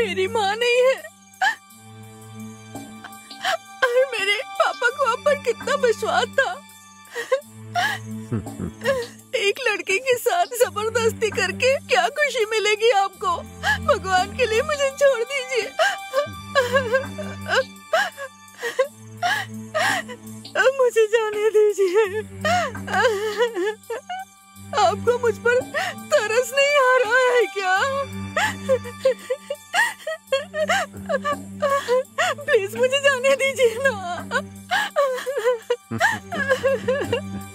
मेरी माँ नहीं है। और मेरे पापा को आप पर कितना विश्वास था। एक लड़के के साथ जबरदस्ती करके क्या खुशी मिलेगी आपको? भगवान के लिए मुझे छोड़ दीजिए। मुझे जाने दीजिए। आपको मुझ पर तरस नहीं आ रहा है क्या? प्लीज मुझे जाने दीजिए ना।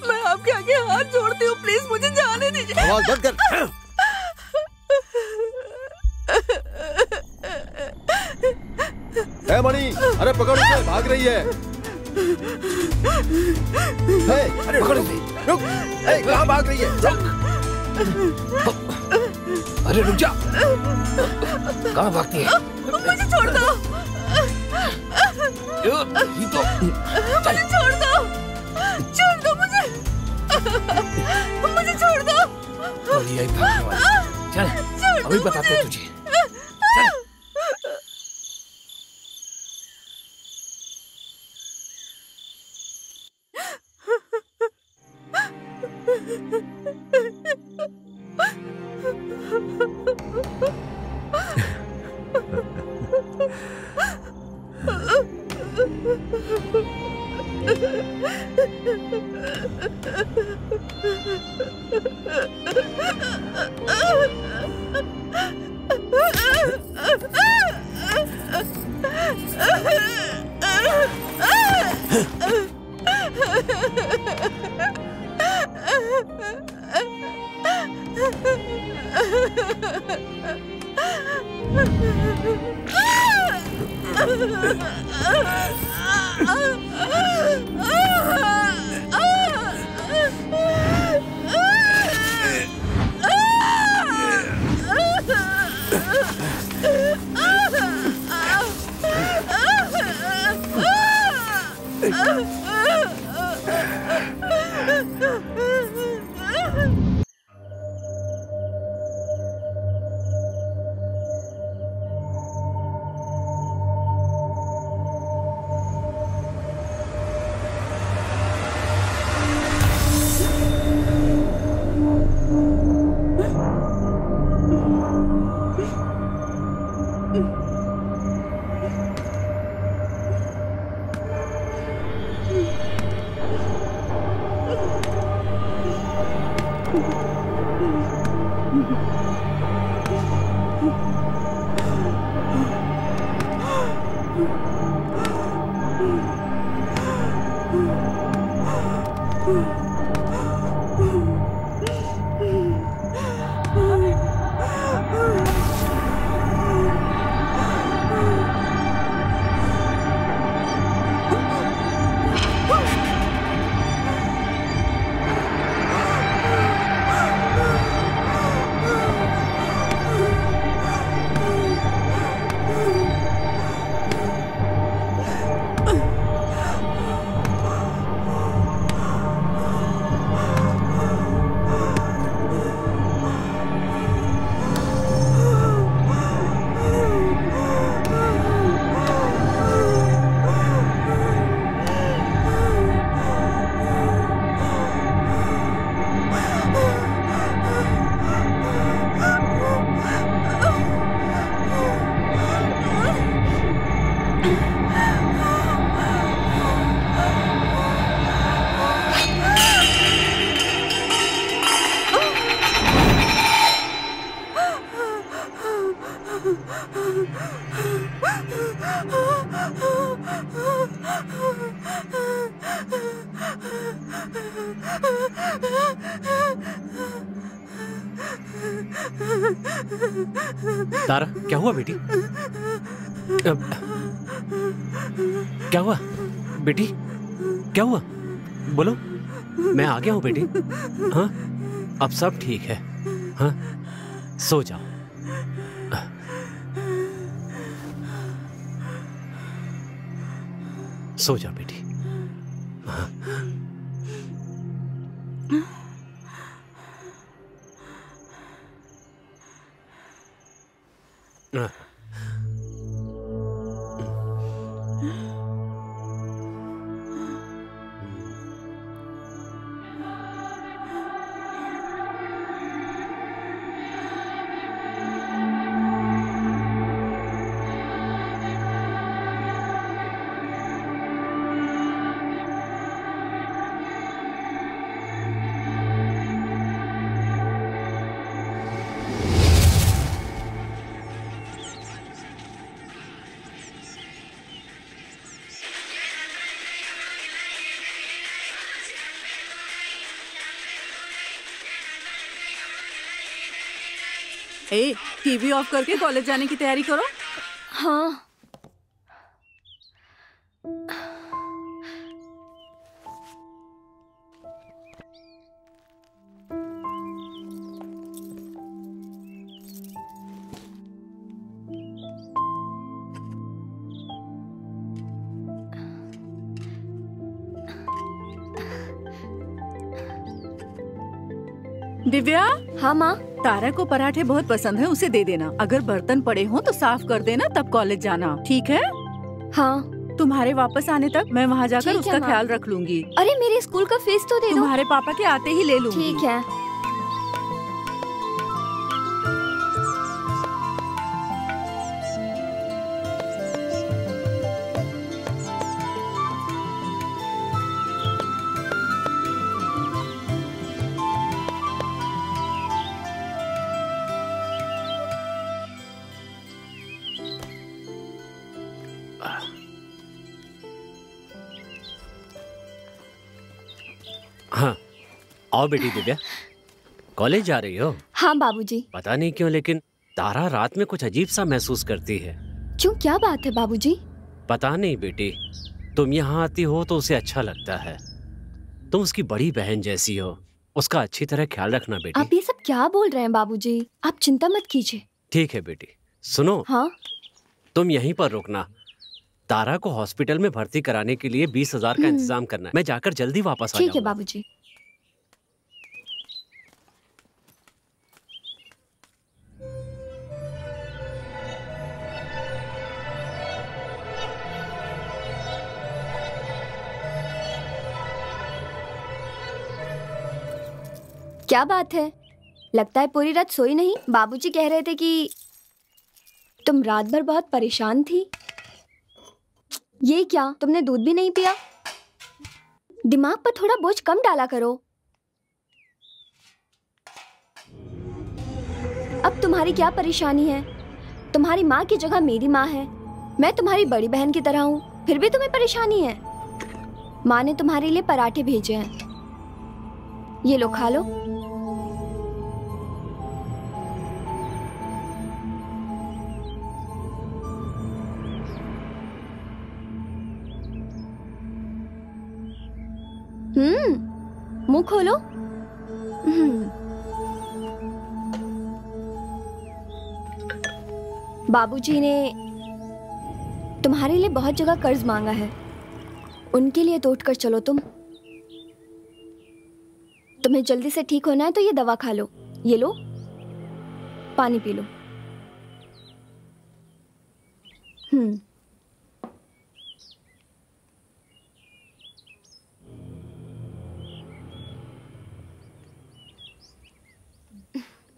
मैं आपके आगे हाथ जोड़ती हूँ, प्लीज मुझे जाने दीजिए। आवाज बंद कर। ए मणि, अरे पकड़ उसे, भाग रही है। अरे पकड़ उसे, रुक। कहाँ भाग रही है? रुक। अरे रुक जा। कहाँ भागती है? मुझे छोड़ दो। ये तो मुझे छोड़ दो। छोड़ दो मुझे। मुझे छोड़ दो। यही भागने वाली। चल, अभी बताते तुझे। चल। तारा, क्या हुआ बेटी? क्या हुआ बेटी? क्या हुआ? बोलो। मैं आ गया हूं बेटी। हाँ, अब सब ठीक है। हाँ, सो जाओ। सो जाओ बेटी। हाँ। टीवी ऑफ करके कॉलेज जाने की तैयारी करो। हाँ। दिव्या। हाँ माँ। तारा को पराठे बहुत पसंद है, उसे दे देना। अगर बर्तन पड़े हों तो साफ कर देना, तब कॉलेज जाना, ठीक है? हाँ। तुम्हारे वापस आने तक मैं वहाँ जाकर ठीक है, उसका माँ। ख्याल रख लूंगी। अरे मेरे स्कूल का फीस तो दे दो। तुम्हारे पापा के आते ही ले लूंगी। ठीक है। हाँ, आओ बेटी दिव्या। कॉलेज जा रही हो? हाँ बाबूजी। पता नहीं क्यों, लेकिन तारा रात में कुछ अजीब सा महसूस करती है। क्यों, क्या बात है बाबूजी? पता नहीं बेटी, तुम यहाँ आती हो तो उसे अच्छा लगता है। तुम उसकी बड़ी बहन जैसी हो, उसका अच्छी तरह ख्याल रखना बेटी। आप ये सब क्या बोल रहे हैं बाबूजी? आप चिंता मत कीजिए। ठीक है बेटी। सुनो, हाँ? तुम यहीं पर रुकना। तारा को हॉस्पिटल में भर्ती कराने के लिए 20,000 का इंतजाम करना है। मैं जाकर जल्दी वापस आ जाऊंगा। ठीक है बाबूजी। क्या बात है? लगता है पूरी रात सोई नहीं। बाबूजी कह रहे थे कि तुम रात भर बहुत परेशान थी। ये क्या, तुमने दूध भी नहीं पिया? दिमाग पर थोड़ा बोझ कम डाला करो। अब तुम्हारी क्या परेशानी है? तुम्हारी माँ की जगह मेरी माँ है। मैं तुम्हारी बड़ी बहन की तरह हूँ, फिर भी तुम्हें परेशानी है। माँ ने तुम्हारे लिए पराठे भेजे हैं, ये लो खा लो। मुंह खोलो। बाबूजी ने तुम्हारे लिए बहुत जगह कर्ज मांगा है, उनके लिए तो उठकर चलो तुम। तुम्हें जल्दी से ठीक होना है तो ये दवा खा लो। ये लो, पानी पी लो।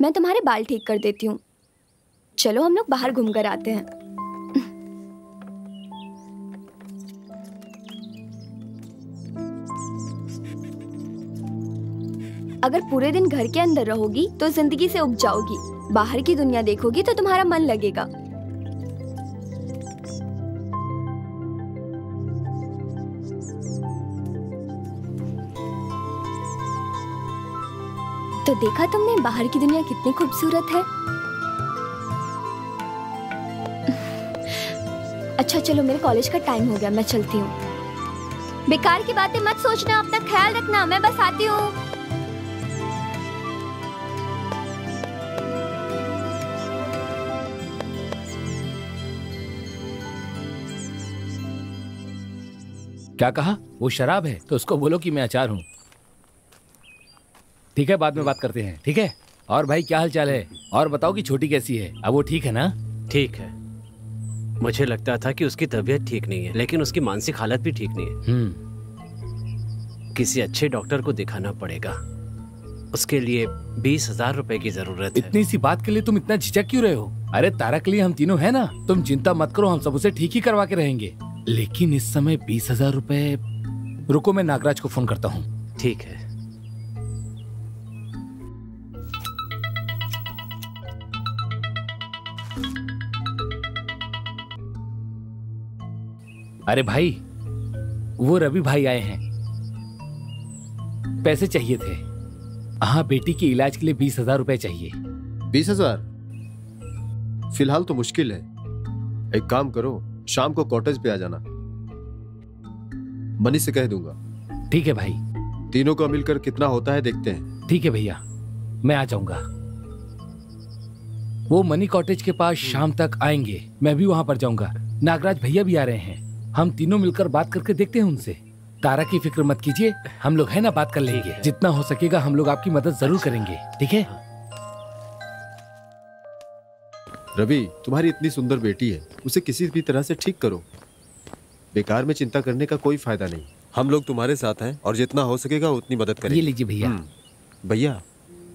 मैं तुम्हारे बाल ठीक कर देती हूँ। चलो हम लोग बाहर घूम कर आते हैं। अगर पूरे दिन घर के अंदर रहोगी तो जिंदगी से उब जाओगी। बाहर की दुनिया देखोगी तो तुम्हारा मन लगेगा। तो देखा तुमने बाहर की दुनिया कितनी खूबसूरत है। अच्छा चलो, मेरे कॉलेज का टाइम हो गया, मैं चलती हूँ। बेकार की बातें मत सोचना, अपना ख्याल रखना। मैं बस आती हूँ। क्या कहा? वो शराब है तो उसको बोलो कि मैं अचार हूँ। ठीक है, बाद में बात करते हैं। ठीक है? और भाई क्या हाल चाल है? और बताओ कि छोटी कैसी है? अब वो ठीक है ना? ठीक है। मुझे लगता था कि उसकी तबीयत ठीक नहीं है, लेकिन उसकी मानसिक हालत भी ठीक नहीं है। किसी अच्छे डॉक्टर को दिखाना पड़ेगा। उसके लिए 20,000 रुपए की जरूरत है। इतनी सी बात के लिए तुम इतना झिझक क्यों रहे हो? अरे तारा के लिए हम तीनों है ना, तुम चिंता मत करो, हम सब उसे ठीक ही करवा के रहेंगे। लेकिन इस समय 20,000 रुपए। रुको, मैं नागराज को फोन करता हूँ। ठीक है। अरे भाई, वो रवि भाई आए हैं, पैसे चाहिए थे। हाँ, बेटी के इलाज के लिए 20,000 रुपए चाहिए। 20,000? फिलहाल तो मुश्किल है। एक काम करो, शाम को कॉटेज पे आ जाना, मनी से कह दूंगा। ठीक है भाई। तीनों का मिलकर कितना होता है देखते हैं। ठीक है भैया, मैं आ जाऊंगा। वो मनी कॉटेज के पास शाम तक आएंगे, मैं भी वहां पर जाऊंगा। नागराज भैया भी आ रहे हैं, हम तीनों मिलकर बात करके देखते हैं उनसे। तारा की फिक्र मत कीजिए, हम लोग है ना, बात कर लेंगे। जितना हो सकेगा हम लोग आपकी मदद जरूर करेंगे, ठीक है? रवि, तुम्हारी इतनी सुंदर बेटी है, उसे किसी भी तरह से ठीक करो। बेकार में चिंता करने का कोई फायदा नहीं। हम लोग तुम्हारे साथ हैं और जितना हो सकेगा उतनी मदद करेंगे। ये लीजिए भैया। भैया,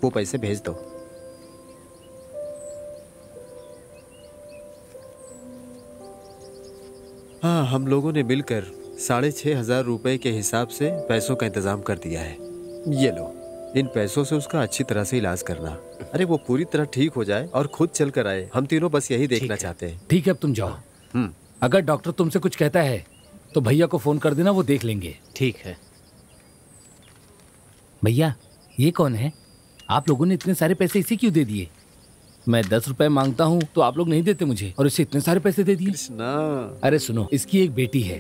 वो पैसे भेज दो। हाँ, हम लोगों ने मिलकर 6,500 रुपए के हिसाब से पैसों का इंतजाम कर दिया है। ये लो, इन पैसों से उसका अच्छी तरह से इलाज करना। अरे वो पूरी तरह ठीक हो जाए और खुद चल कर आए, हम तीनों बस यही देखना चाहते हैं। ठीक है, अब तुम जाओ। अगर डॉक्टर तुमसे कुछ कहता है तो भैया को फोन कर देना, वो देख लेंगे। ठीक है। भैया, ये कौन है? आप लोगों ने इतने सारे पैसे इसे क्यों दे दिए? मैं 10 रुपए मांगता हूँ तो आप लोग नहीं देते मुझे, और इसे इतने सारे पैसे दे दिए। कृष्णा, अरे सुनो, इसकी एक बेटी है,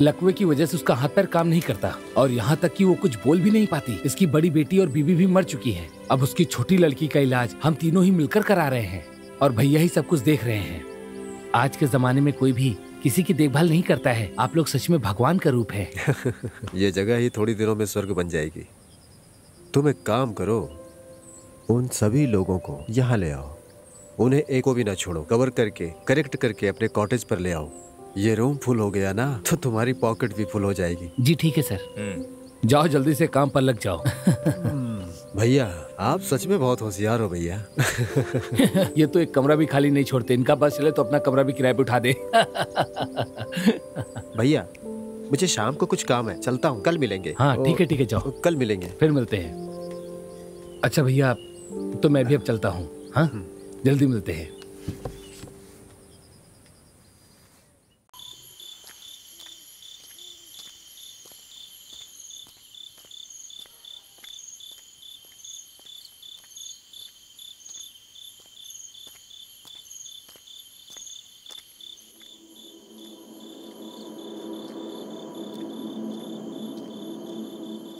लकवे की वजह से उसका हाथ पैर काम नहीं करता, और यहाँ तक कि वो कुछ बोल भी नहीं पाती। इसकी बड़ी बेटी और बीवी भी मर चुकी है। अब उसकी छोटी लड़की का इलाज हम तीनों ही मिलकर करा रहे हैं, और भैया ही सब कुछ देख रहे हैं। आज के जमाने में कोई भी किसी की देखभाल नहीं करता है। आप लोग सच में भगवान का रूप है। ये जगह ही थोड़ी दिनों में स्वर्ग बन जाएगी। तुम एक काम करो, उन सभी लोगों को यहाँ ले आओ, उन्हें एक को भी ना छोड़ो। कवर करके, करेक्ट करके अपने कॉटेज पर ले आओ। ये रूम फुल हो गया ना तो तुम्हारी पॉकेट भी फुल हो जाएगी। जी ठीक है सर। जाओ जल्दी से काम पर लग जाओ। भैया, आप सच में बहुत होशियार हो भैया। ये तो एक कमरा भी खाली नहीं छोड़ते, इनका बस चले तो अपना कमरा भी किराए पे उठा दे। भैया, मुझे शाम को कुछ काम है, चलता हूँ, कल मिलेंगे। हाँ ठीक है, जाओ, कल मिलेंगे, फिर मिलते हैं। अच्छा भैया, तो मैं भी अब चलता हूँ। हाँ, जल्दी मिलते हैं।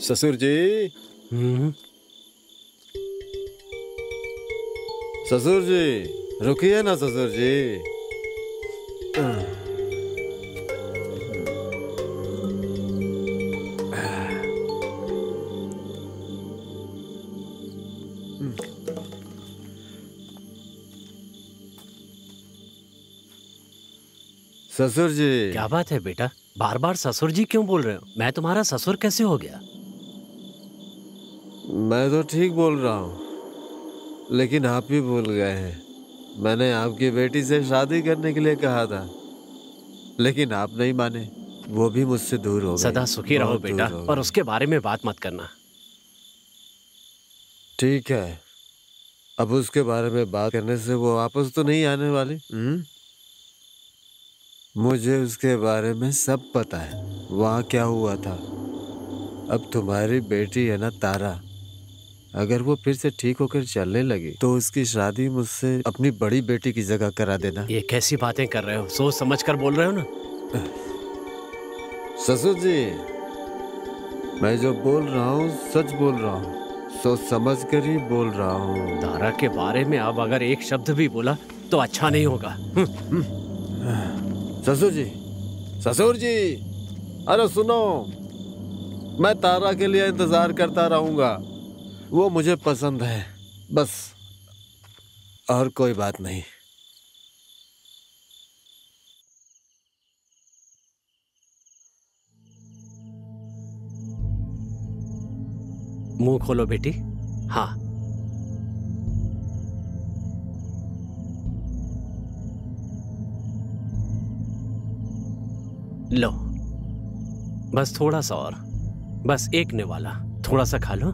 ससुर जी, ससुर जी, रुकिए ना ससुर जी। ससुर जी, क्या बात है बेटा, बार बार ससुर जी क्यों बोल रहे हो? मैं तुम्हारा ससुर कैसे हो गया? मैं तो ठीक बोल रहा हूँ, लेकिन आप भी भूल गए हैं। मैंने आपकी बेटी से शादी करने के लिए कहा था, लेकिन आप नहीं माने। वो भी मुझसे दूर हो गई। सदा सुखी रहो बेटा, और उसके बारे में बात मत करना। ठीक है, अब उसके बारे में बात करने से वो वापस तो नहीं आने वाली। मुझे उसके बारे में सब पता है, वहाँ क्या हुआ था। अब तुम्हारी बेटी है ना तारा, अगर वो फिर से ठीक होकर चलने लगी तो उसकी शादी मुझसे अपनी बड़ी बेटी की जगह करा देना। ये कैसी बातें कर रहे हो? सोच समझ कर बोल रहे हो ना? ससुर जी, मैं जो बोल रहा हूँ सच बोल रहा हूँ, सोच समझ कर ही बोल रहा हूँ। तारा के बारे में अब अगर एक शब्द भी बोला तो अच्छा नहीं होगा। ससुर जी, ससुर जी, अरे सुनो, मैं तारा के लिए इंतजार करता रहूंगा। वो मुझे पसंद है, बस, और कोई बात नहीं। मुंह खोलो बेटी। हाँ, लो, बस थोड़ा सा और, बस एक निवाला, थोड़ा सा खा लो।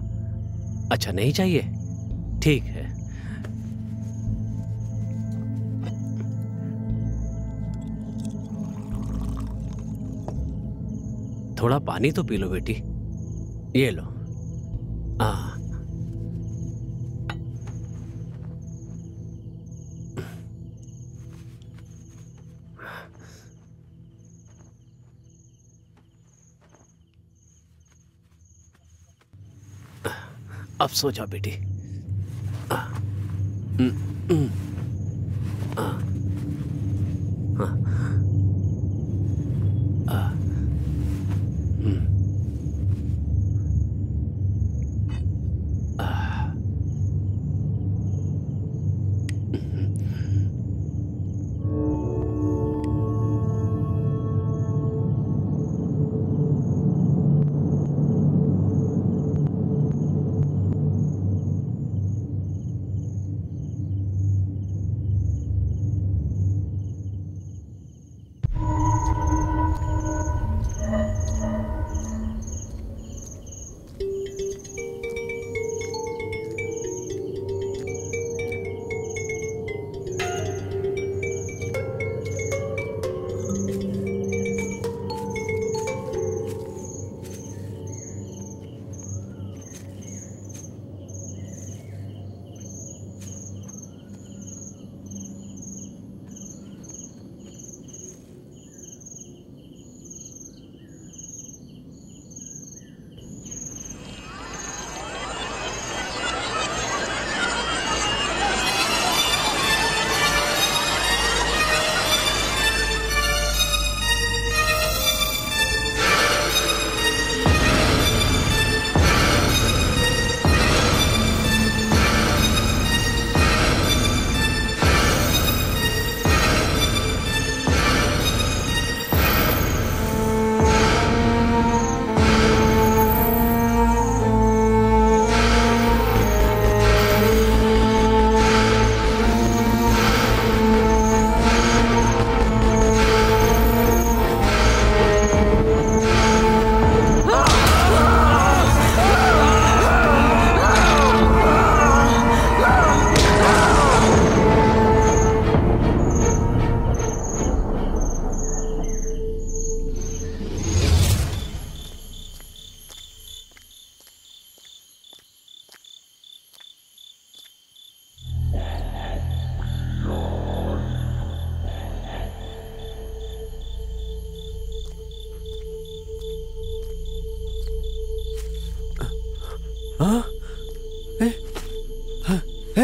अच्छा नहीं चाहिए? ठीक है। थोड़ा पानी तो पी लो बेटी, ये लो। अब सो जा बेटी।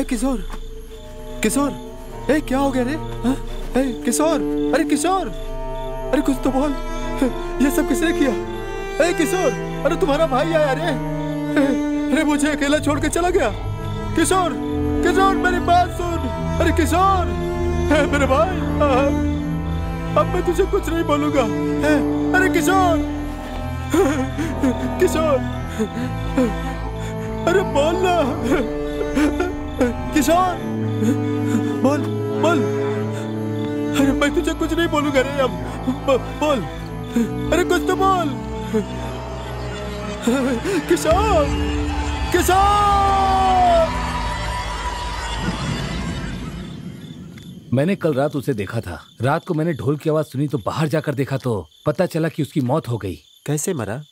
किशोर, किशोर, ए क्या हो गया रे? ए किशोर, अरे किशोर, अरे कुछ तो बोल, ये सब किसने किया? ए किशोर, अरे तुम्हारा भाई आया रे, अरे मुझे अकेला छोड़ के चला गया। किशोर, किशोर मेरी बात सुन, अरे किशोर, मेरे भाई, अब मैं तुझे कुछ नहीं बोलूंगा। अरे किशोर, किशोर, अरे बोल ना, किशोर, बोल बोल, अरे मैं तुझे कुछ नहीं बोलूंगा रे अब, बोल, अरे कुछ तो बोल, किशोर, किशोर। मैंने कल रात उसे देखा था। रात को मैंने ढोल की आवाज सुनी तो बाहर जाकर देखा तो पता चला कि उसकी मौत हो गई। कैसे मरा?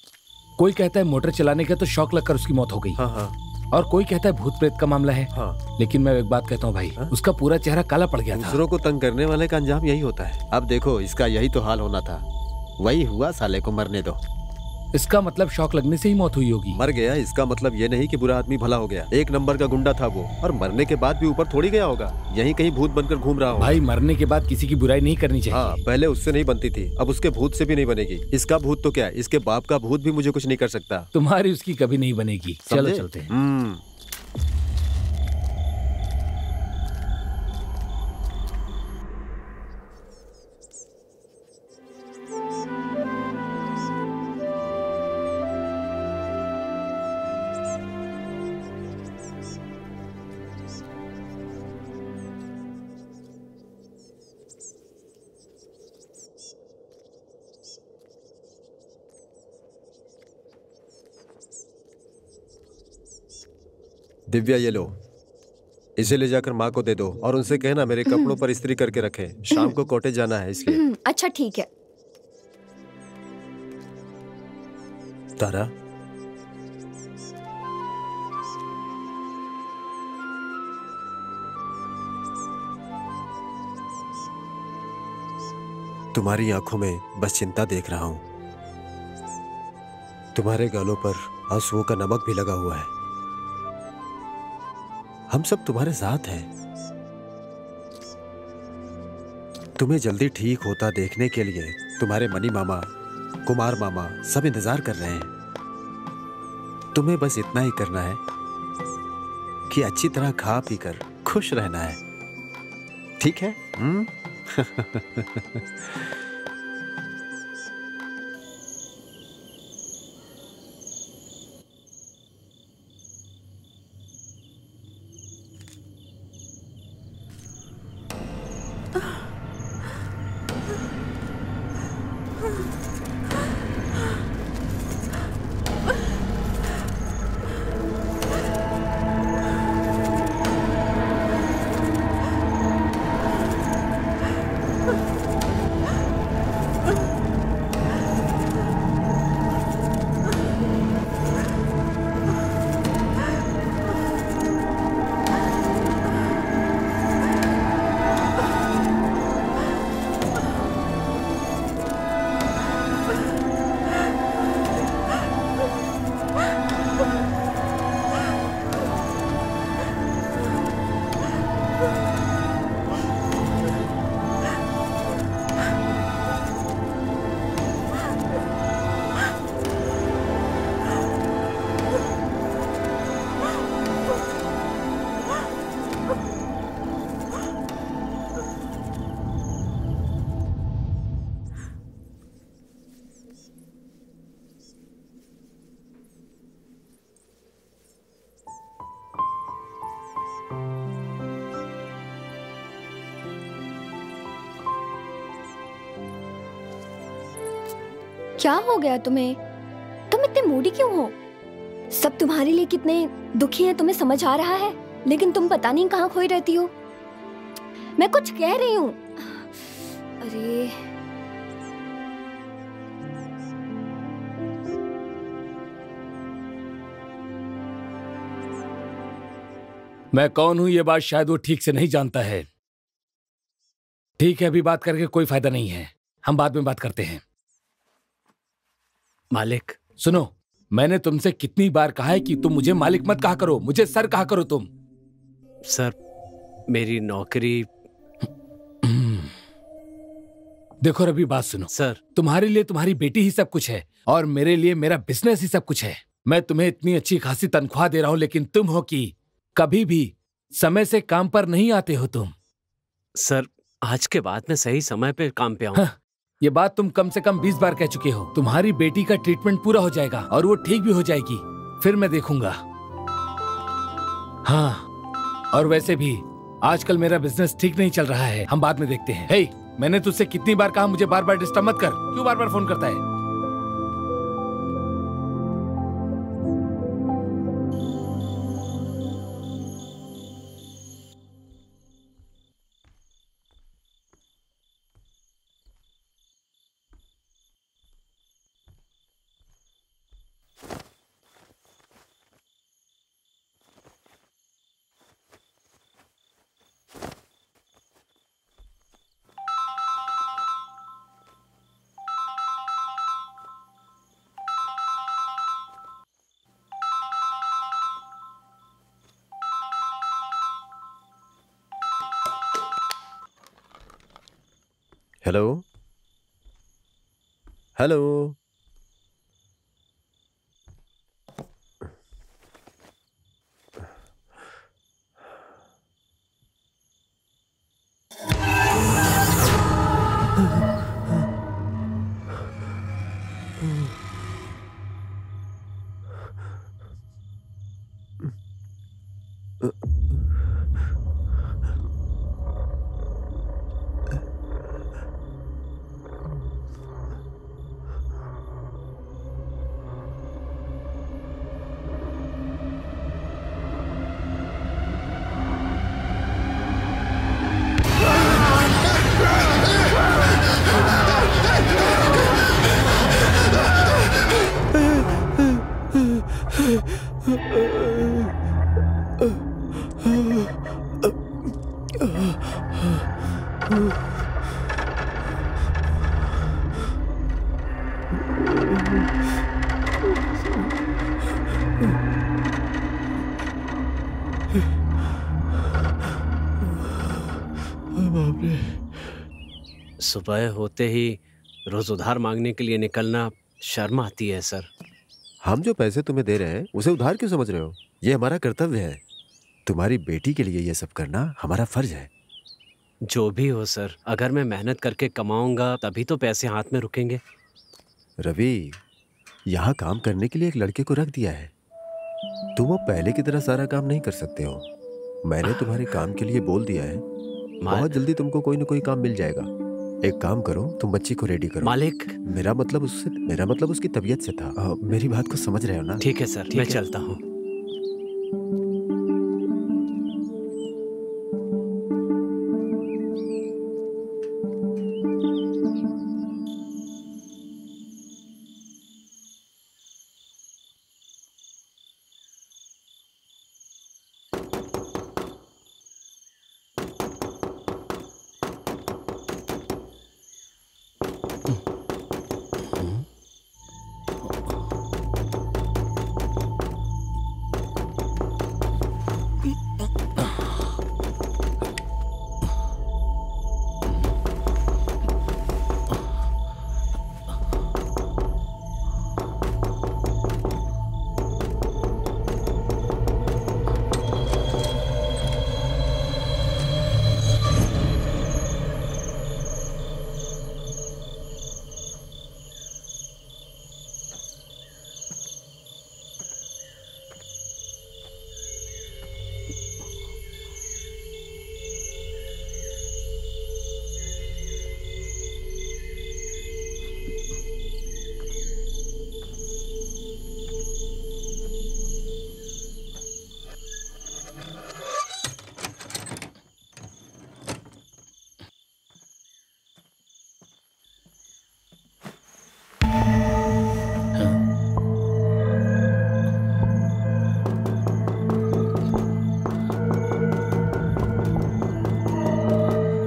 कोई कहता है मोटर चलाने का तो शॉक लगकर उसकी मौत हो गई। हाँ हाँ। और कोई कहता है भूत प्रेत का मामला है। हाँ। लेकिन मैं एक बात कहता हूँ भाई, उसका पूरा चेहरा काला पड़ गया था। दूसरों को तंग करने वाले का अंजाम यही होता है। अब देखो, इसका यही तो हाल होना था, वही हुआ, साले को मरने दो। इसका मतलब शॉक लगने से ही मौत हुई होगी। मर गया इसका मतलब ये नहीं कि बुरा आदमी भला हो गया। एक नंबर का गुंडा था वो, और मरने के बाद भी ऊपर थोड़ी गया होगा, यहीं कहीं भूत बनकर घूम रहा हो। भाई मरने के बाद किसी की बुराई नहीं करनी चाहिए। हाँ, पहले उससे नहीं बनती थी, अब उसके भूत से भी नहीं बनेगी। इसका भूत तो क्या, इसके बाप का भूत भी मुझे कुछ नहीं कर सकता। तुम्हारी उसकी कभी नहीं बनेगी। चलो चलते हैं। दिव्या, ये लो, इसे ले जाकर माँ को दे दो और उनसे कहना मेरे कपड़ों पर इस्त्री करके रखें। शाम को कॉटेज जाना है इसलिए। अच्छा ठीक है। तारा, तुम्हारी आंखों में बस चिंता देख रहा हूं। तुम्हारे गालों पर आंसुओं का नमक भी लगा हुआ है। हम सब तुम्हारे साथ हैं। तुम्हें जल्दी ठीक होता देखने के लिए तुम्हारे मनी मामा, कुमार मामा सब इंतजार कर रहे हैं। तुम्हें बस इतना ही करना है कि अच्छी तरह खा पी कर खुश रहना है, ठीक है? क्या हो गया तुम्हें? तुम इतने मूडी क्यों हो? सब तुम्हारे लिए कितने दुखी हैं तुम्हें समझ आ रहा है, लेकिन तुम पता नहीं कहाँ खोई रहती हो। मैं कुछ कह रही हूँ। अरे मैं कौन हूं ये बात शायद वो ठीक से नहीं जानता है। ठीक है, अभी बात करके कोई फायदा नहीं है, हम बाद में बात करते हैं। मालिक सुनो, मैंने तुमसे कितनी बार कहा है कि तुम मुझे मालिक मत कहा करो, मुझे सर कहा करो तुम। सर, मेरी नौकरी। देखो रवि, बात सुनो सर, तुम्हारे लिए तुम्हारी बेटी ही सब कुछ है और मेरे लिए मेरा बिजनेस ही सब कुछ है। मैं तुम्हें इतनी अच्छी खासी तनख्वाह दे रहा हूं, लेकिन तुम हो कि कभी भी समय से काम पर नहीं आते हो तुम। सर, आज के बाद मैं सही समय पे काम पे आऊं। ये बात तुम कम से कम 20 बार कह चुके हो। तुम्हारी बेटी का ट्रीटमेंट पूरा हो जाएगा और वो ठीक भी हो जाएगी, फिर मैं देखूंगा। हाँ, और वैसे भी आजकल मेरा बिजनेस ठीक नहीं चल रहा है, हम बाद में देखते हैं। हे, मैंने तुझसे कितनी बार कहा मुझे बार बार डिस्टर्ब मत कर, क्यों बार बार फोन करता है? Hello hello. सुबह होते ही रोज उधार मांगने के लिए निकलना शर्म आती है सर। हम जो पैसे तुम्हें दे रहे हैं उसे उधार क्यों समझ रहे हो? ये हमारा कर्तव्य है। तुम्हारी बेटी के लिए ये सब करना हमारा फर्ज है। जो भी हो सर, अगर मैं मेहनत करके कमाऊंगा तभी तो पैसे हाथ में रुकेंगे। रवि, यहाँ काम करने के लिए एक लड़के को रख दिया है। तुम वो पहले की तरह सारा काम नहीं कर सकते हो। मैंने तुम्हारे काम के लिए बोल दिया है। बहुत जल्दी तुमको कोई ना कोई काम मिल जाएगा। एक काम करो, तुम बच्ची को रेडी करो। मालिक, मेरा मतलब उसकी तबीयत से था। मेरी बात को समझ रहे हो ना? ठीक है सर, मैं चलता हूँ।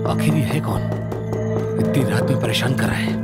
आखिर ये है कौन? इतनी रात में परेशान कर रहा है।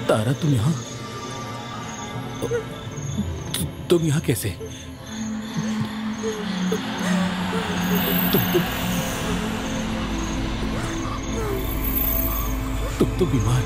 तारा, तुम यहाँ? तुम यहाँ कैसे? तुम तो बीमार।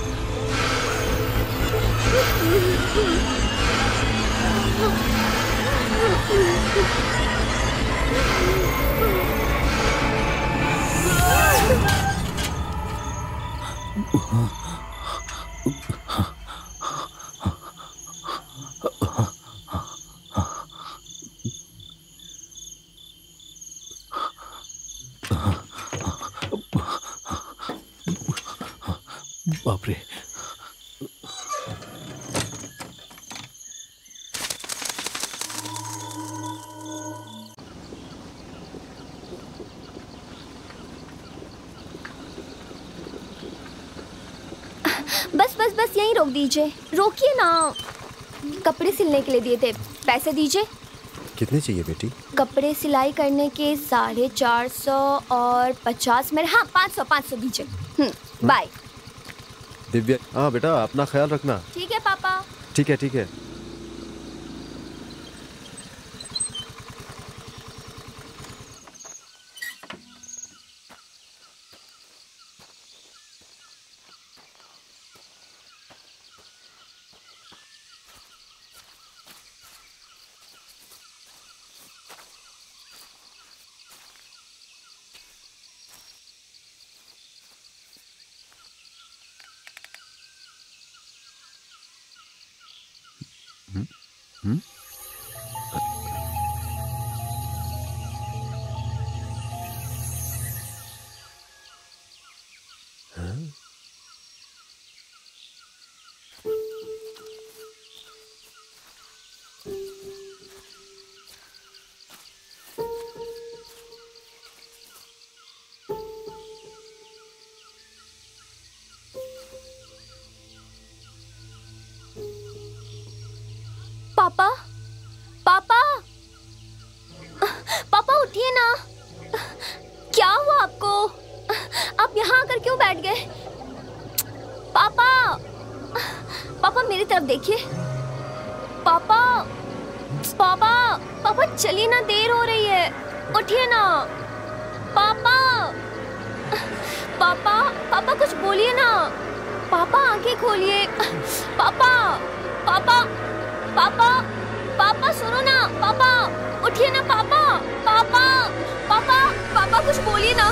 बाप रे। बस बस बस यहीं रोक दीजिए। रोकिए ना, कपड़े सिलने के लिए दिए थे, पैसे दीजिए। कितने चाहिए बेटी? कपड़े सिलाई करने के 450 और 50 मेरे। हाँ 500 दीजिए। बाय। दिव्या, हाँ बेटा अपना ख्याल रखना। ठीक है पापा। ठीक है ठीक है। पापा पापा पापा उठिए ना। क्या हुआ आपको? आप यहाँ आकर क्यों बैठ गए? पापा पापा मेरी तरफ देखिए। पापा पापा पापा चलिए ना, देर हो रही है, उठिए ना। पापा पापा पापा कुछ बोलिए ना। पापा आंखें खोलिए। पापा पापा पापा पापा सुनो ना। पापा उठिए ना। पापा पापा पापा पापा कुछ बोलिए ना।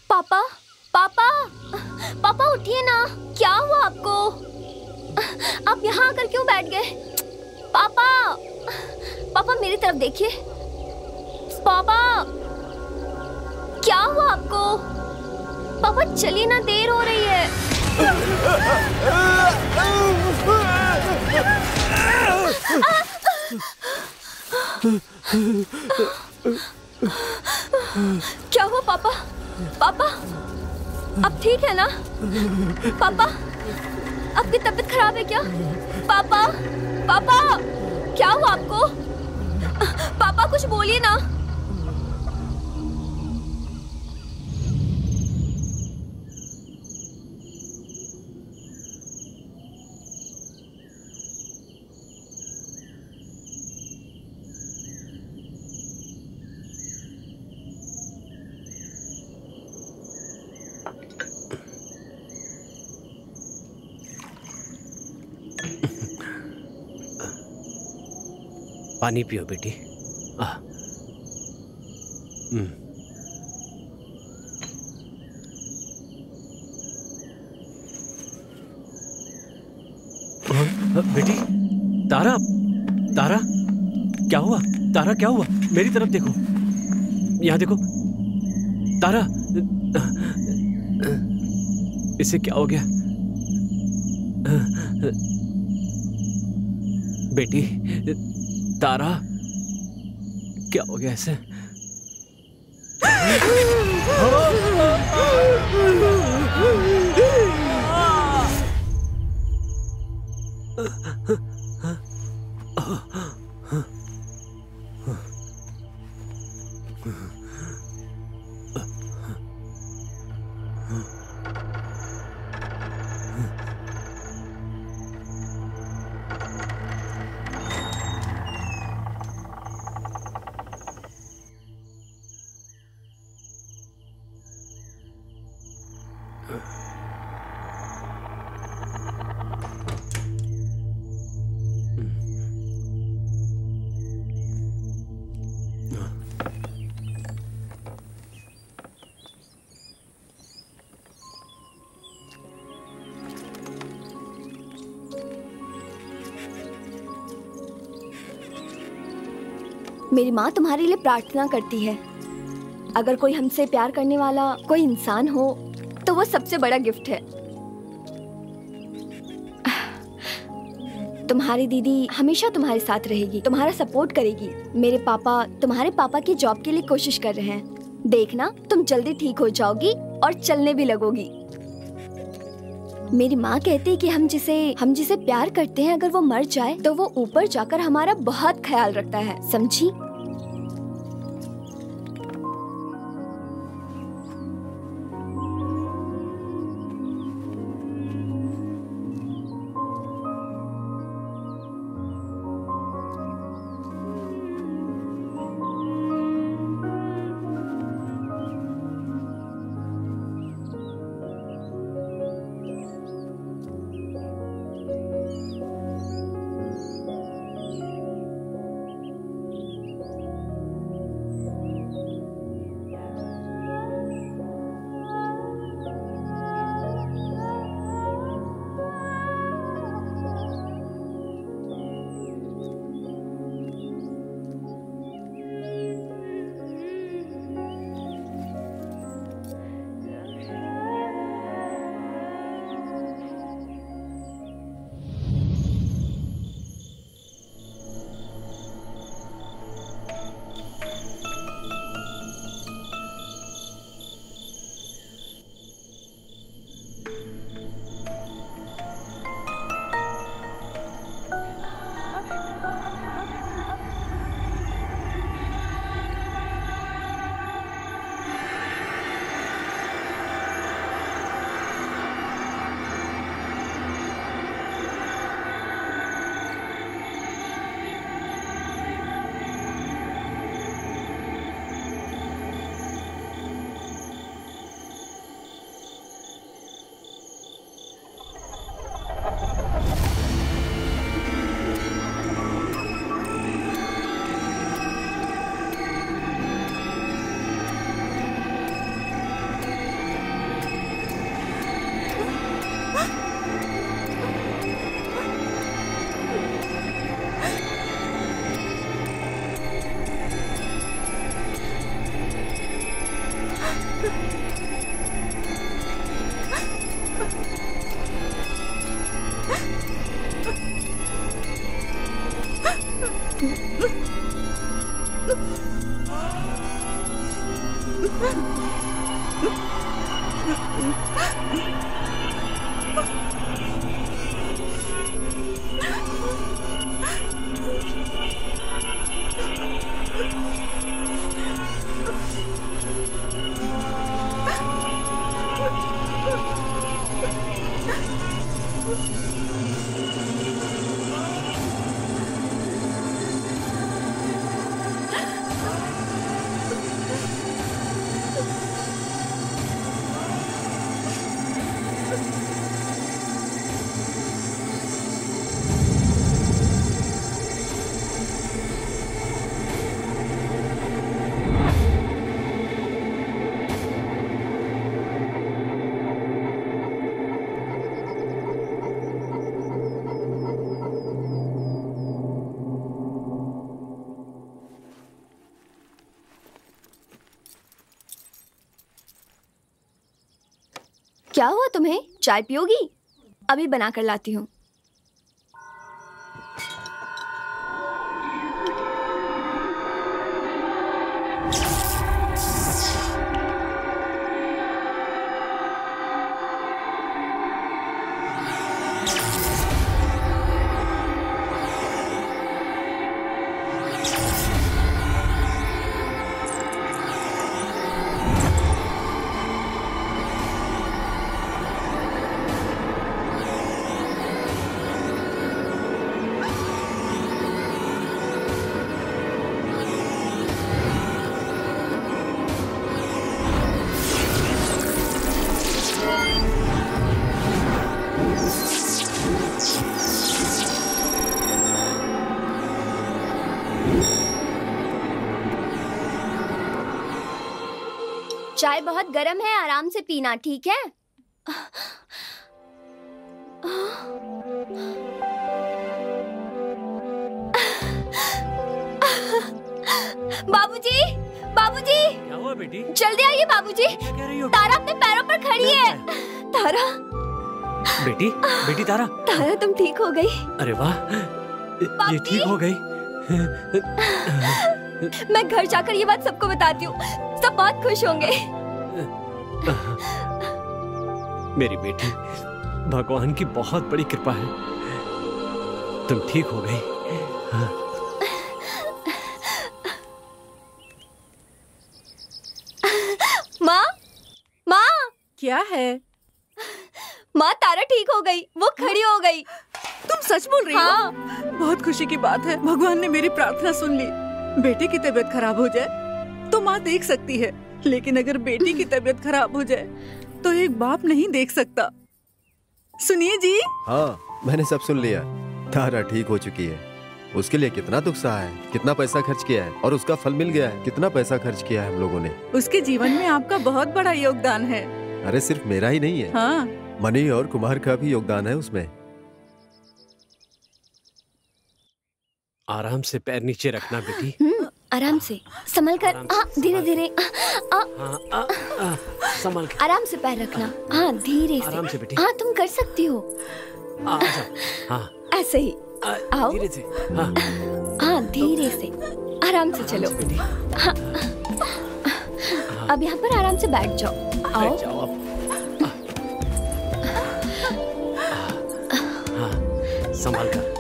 पापा पापा पापा उठिए ना। क्या हुआ आपको? आप यहाँ आकर क्यों बैठ गए? पापा पापा मेरी तरफ देखिए। पापा क्या हुआ आपको? पापा चलिए ना, देर हो रही है। क्या हुआ पापा? पापा अब ठीक है ना? पापा आपकी तबीयत खराब है क्या? पापा पापा क्या हुआ आपको? पापा कुछ बोलिए ना। पानी पियो बेटी। बेटी तारा, तारा क्या हुआ? तारा क्या हुआ? मेरी तरफ देखो, यहाँ देखो। तारा इसे क्या हो गया? बेटी तारा क्या हो गया ऐसे? मेरी माँ तुम्हारे लिए प्रार्थना करती है। अगर कोई हमसे प्यार करने वाला कोई इंसान हो तो वो सबसे बड़ा गिफ्ट है। तुम्हारी दीदी हमेशा तुम्हारे साथ रहेगी, तुम्हारा सपोर्ट करेगी। मेरे पापा तुम्हारे पापा की जॉब के लिए कोशिश कर रहे हैं। देखना तुम जल्दी ठीक हो जाओगी और चलने भी लगोगी। मेरी माँ कहती है कि हम जिसे प्यार करते हैं, अगर वो मर जाए तो वो ऊपर जाकर हमारा बहुत ख्याल रखता है, समझी? क्या हुआ तुम्हें? चाय पियोगी? अभी बना कर लाती हूँ। चाय बहुत गर्म है, आराम से पीना, ठीक है? बाबूजी, बाबूजी, क्या हुआ बेटी? जल्दी आइए बाबूजी। क्या कह रही हो? तारा अपने पैरों पर खड़ी है। तारा, बेटी, बेटी तारा। तारा तुम ठीक हो गई? अरे वाह, ये ठीक हो गई। मैं घर जाकर ये बात सबको बताती हूँ, सब बहुत खुश होंगे। मेरी बेटी, भगवान की बहुत बड़ी कृपा है, तुम ठीक हो गई। हाँ। माँ, माँ, क्या है? माँ तारा ठीक हो गई, वो खड़ी हो गई। तुम सच बोल रही हाँ। हो? बहुत खुशी की बात है, भगवान ने मेरी प्रार्थना सुन ली। बेटे की तबीयत खराब हो जाए तो माँ देख सकती है, लेकिन अगर बेटी की तबीयत खराब हो जाए तो एक बाप नहीं देख सकता। सुनिए जी। हाँ, मैंने सब सुन लिया। तारा ठीक हो चुकी है। उसके लिए कितना दुख सहा है, कितना पैसा खर्च किया है और उसका फल मिल गया है। कितना पैसा खर्च किया है हम लोगों ने। उसके जीवन में आपका बहुत बड़ा योगदान है। अरे सिर्फ मेरा ही नहीं है, हाँ। मनी और कुमार का भी योगदान है उसमें। आराम से पैर नीचे रखना बेटी। आराम से, संभल कर। धीरे धीरे। संभल कर। आराम से पैर रखना। हाँ, धीरे से। आराम से बेटी। हाँ, तुम कर सकती हो। हाँ, ऐसे ही। आओ। धीरे से। हाँ, हाँ, धीरे से। आराम से चलो। बेटी। हाँ। अब यहाँ पर आराम से बैठ जाओ। आओ। बैठ जाओ अब। हाँ, संभल कर।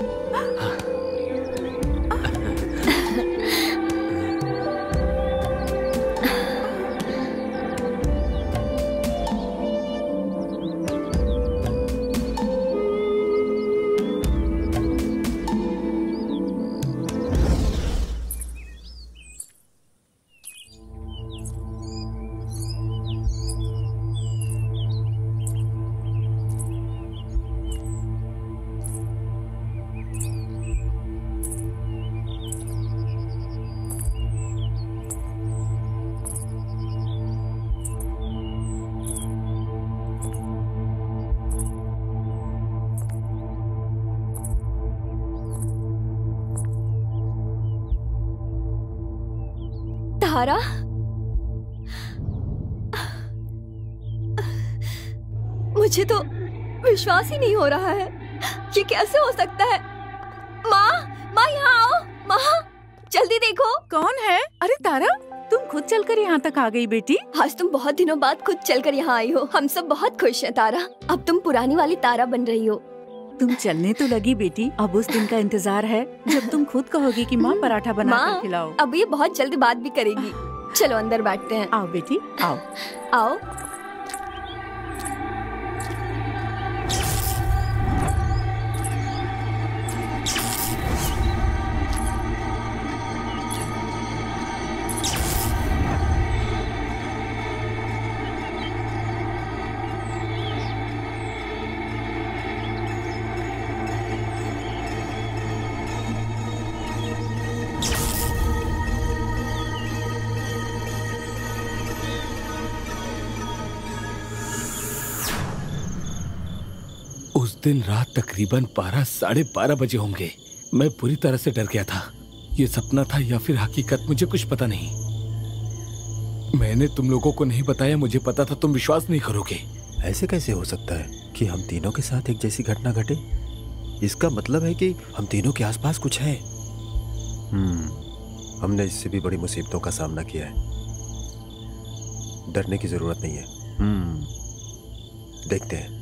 तारा, मुझे तो विश्वास ही नहीं हो रहा है। ये कैसे हो सकता है? माँ, यहाँ आओ। माँ, जल्दी देखो। कौन है? अरे तारा, तुम खुद चलकर यहाँ तक आ गई बेटी। आज तुम बहुत दिनों बाद खुद चलकर यहाँ आई हो। हम सब बहुत खुश हैं तारा। अब तुम पुरानी वाली तारा बन रही हो। तुम चलने तो लगी बेटी, अब उस दिन का इंतजार है जब तुम खुद कहोगी कि माँ पराठा बना कर खिलाओ। अब ये बहुत जल्दी बात भी करेगी। चलो अंदर बैठते हैं। आओ बेटी, आओ। आओ। उस दिन रात तकरीबन 12 साढ़े 12 बजे होंगे। मैं पूरी तरह से डर गया था। ये सपना था या फिर हकीकत, मुझे कुछ पता नहीं। मैंने तुम लोगों को नहीं बताया, मुझे पता था तुम विश्वास नहीं करोगे। ऐसे कैसे हो सकता है कि हम तीनों के साथ एक जैसी घटना घटे? इसका मतलब है कि हम तीनों के आसपास कुछ है। हमने इससे भी बड़ी मुसीबतों का सामना किया है। डरने की जरूरत नहीं है। देखते हैं।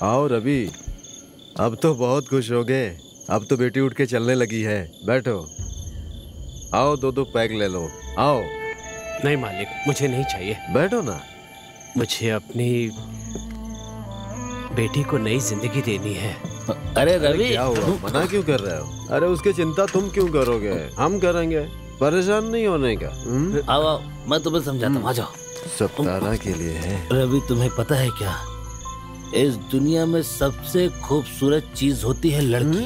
आओ रवि, अब तो बहुत खुश हो गए। अब तो बेटी उठ के चलने लगी है। बैठो। आओ, दो पैक ले लो। आओ। नहीं मालिक, मुझे नहीं चाहिए। बैठो ना। मुझे अपनी बेटी को नई जिंदगी देनी है। अरे रवि, क्या हुआ, मना क्यों कर रहे हो? अरे उसकी चिंता तुम क्यों करोगे, हम करेंगे, परेशान नहीं होने का। आओ आओ, मैं तुम्हें समझाता हूँ, आ जाओ। सब तारा के लिए है। रवि, तुम्हें पता है क्या, इस दुनिया में सबसे खूबसूरत चीज होती है लड़की।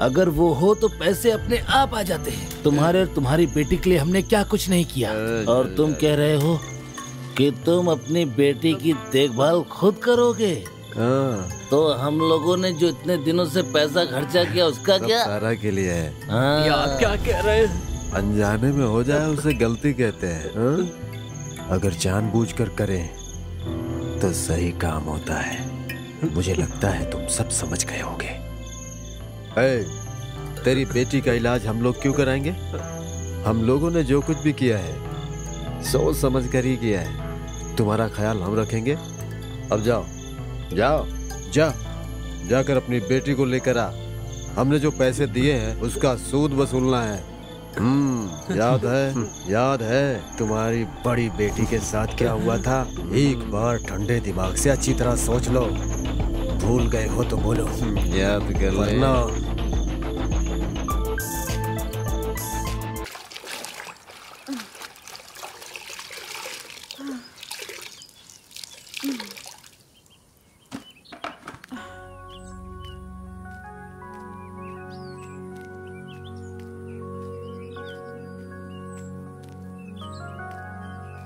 अगर वो हो तो पैसे अपने आप आ जाते हैं। तुम्हारे और तुम्हारी बेटी के लिए हमने क्या कुछ नहीं किया, और तुम कह रहे हो कि तुम अपनी बेटी की देखभाल खुद करोगे। तो हम लोगों ने जो इतने दिनों से पैसा खर्चा किया उसका क्या? तारा के लिए है। ये आप क्या कह रहे हैं? अनजाने में हो जाए उसे गलती कहते हैं। अगर जानबूझकर करें तो सही काम होता है। मुझे लगता है तुम सब समझ गए होंगे। तेरी बेटी का इलाज हम लोग क्यों कराएंगे? हम लोगों ने जो कुछ भी किया है सोच समझ कर ही किया है। तुम्हारा ख्याल हम रखेंगे। अब जाओ जाओ, जाकर अपनी बेटी को लेकर आ। हमने जो पैसे दिए हैं उसका सूद वसूलना है। याद है तुम्हारी बड़ी बेटी के साथ क्या हुआ था? एक बार ठंडे दिमाग से अच्छी तरह सोच लो। भूल गए हो तो बोलो, याद कर लेना।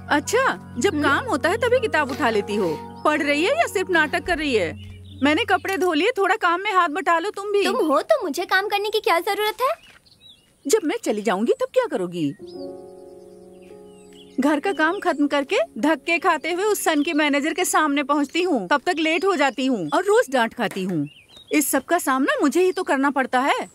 अच्छा, जब काम होता है तभी किताब उठा लेती हो। पढ़ रही है या सिर्फ नाटक कर रही है? मैंने कपड़े धो लिए, थोड़ा काम में हाथ बटा लो तुम भी। तुम हो तो मुझे काम करने की क्या जरूरत है? जब मैं चली जाऊंगी तब क्या करोगी? घर का काम खत्म करके धक्के खाते हुए उस सन के मैनेजर के सामने पहुंचती हूँ। तब तक लेट हो जाती हूँ और रोज डांट खाती हूँ। इस सब का सामना मुझे ही तो करना पड़ता है।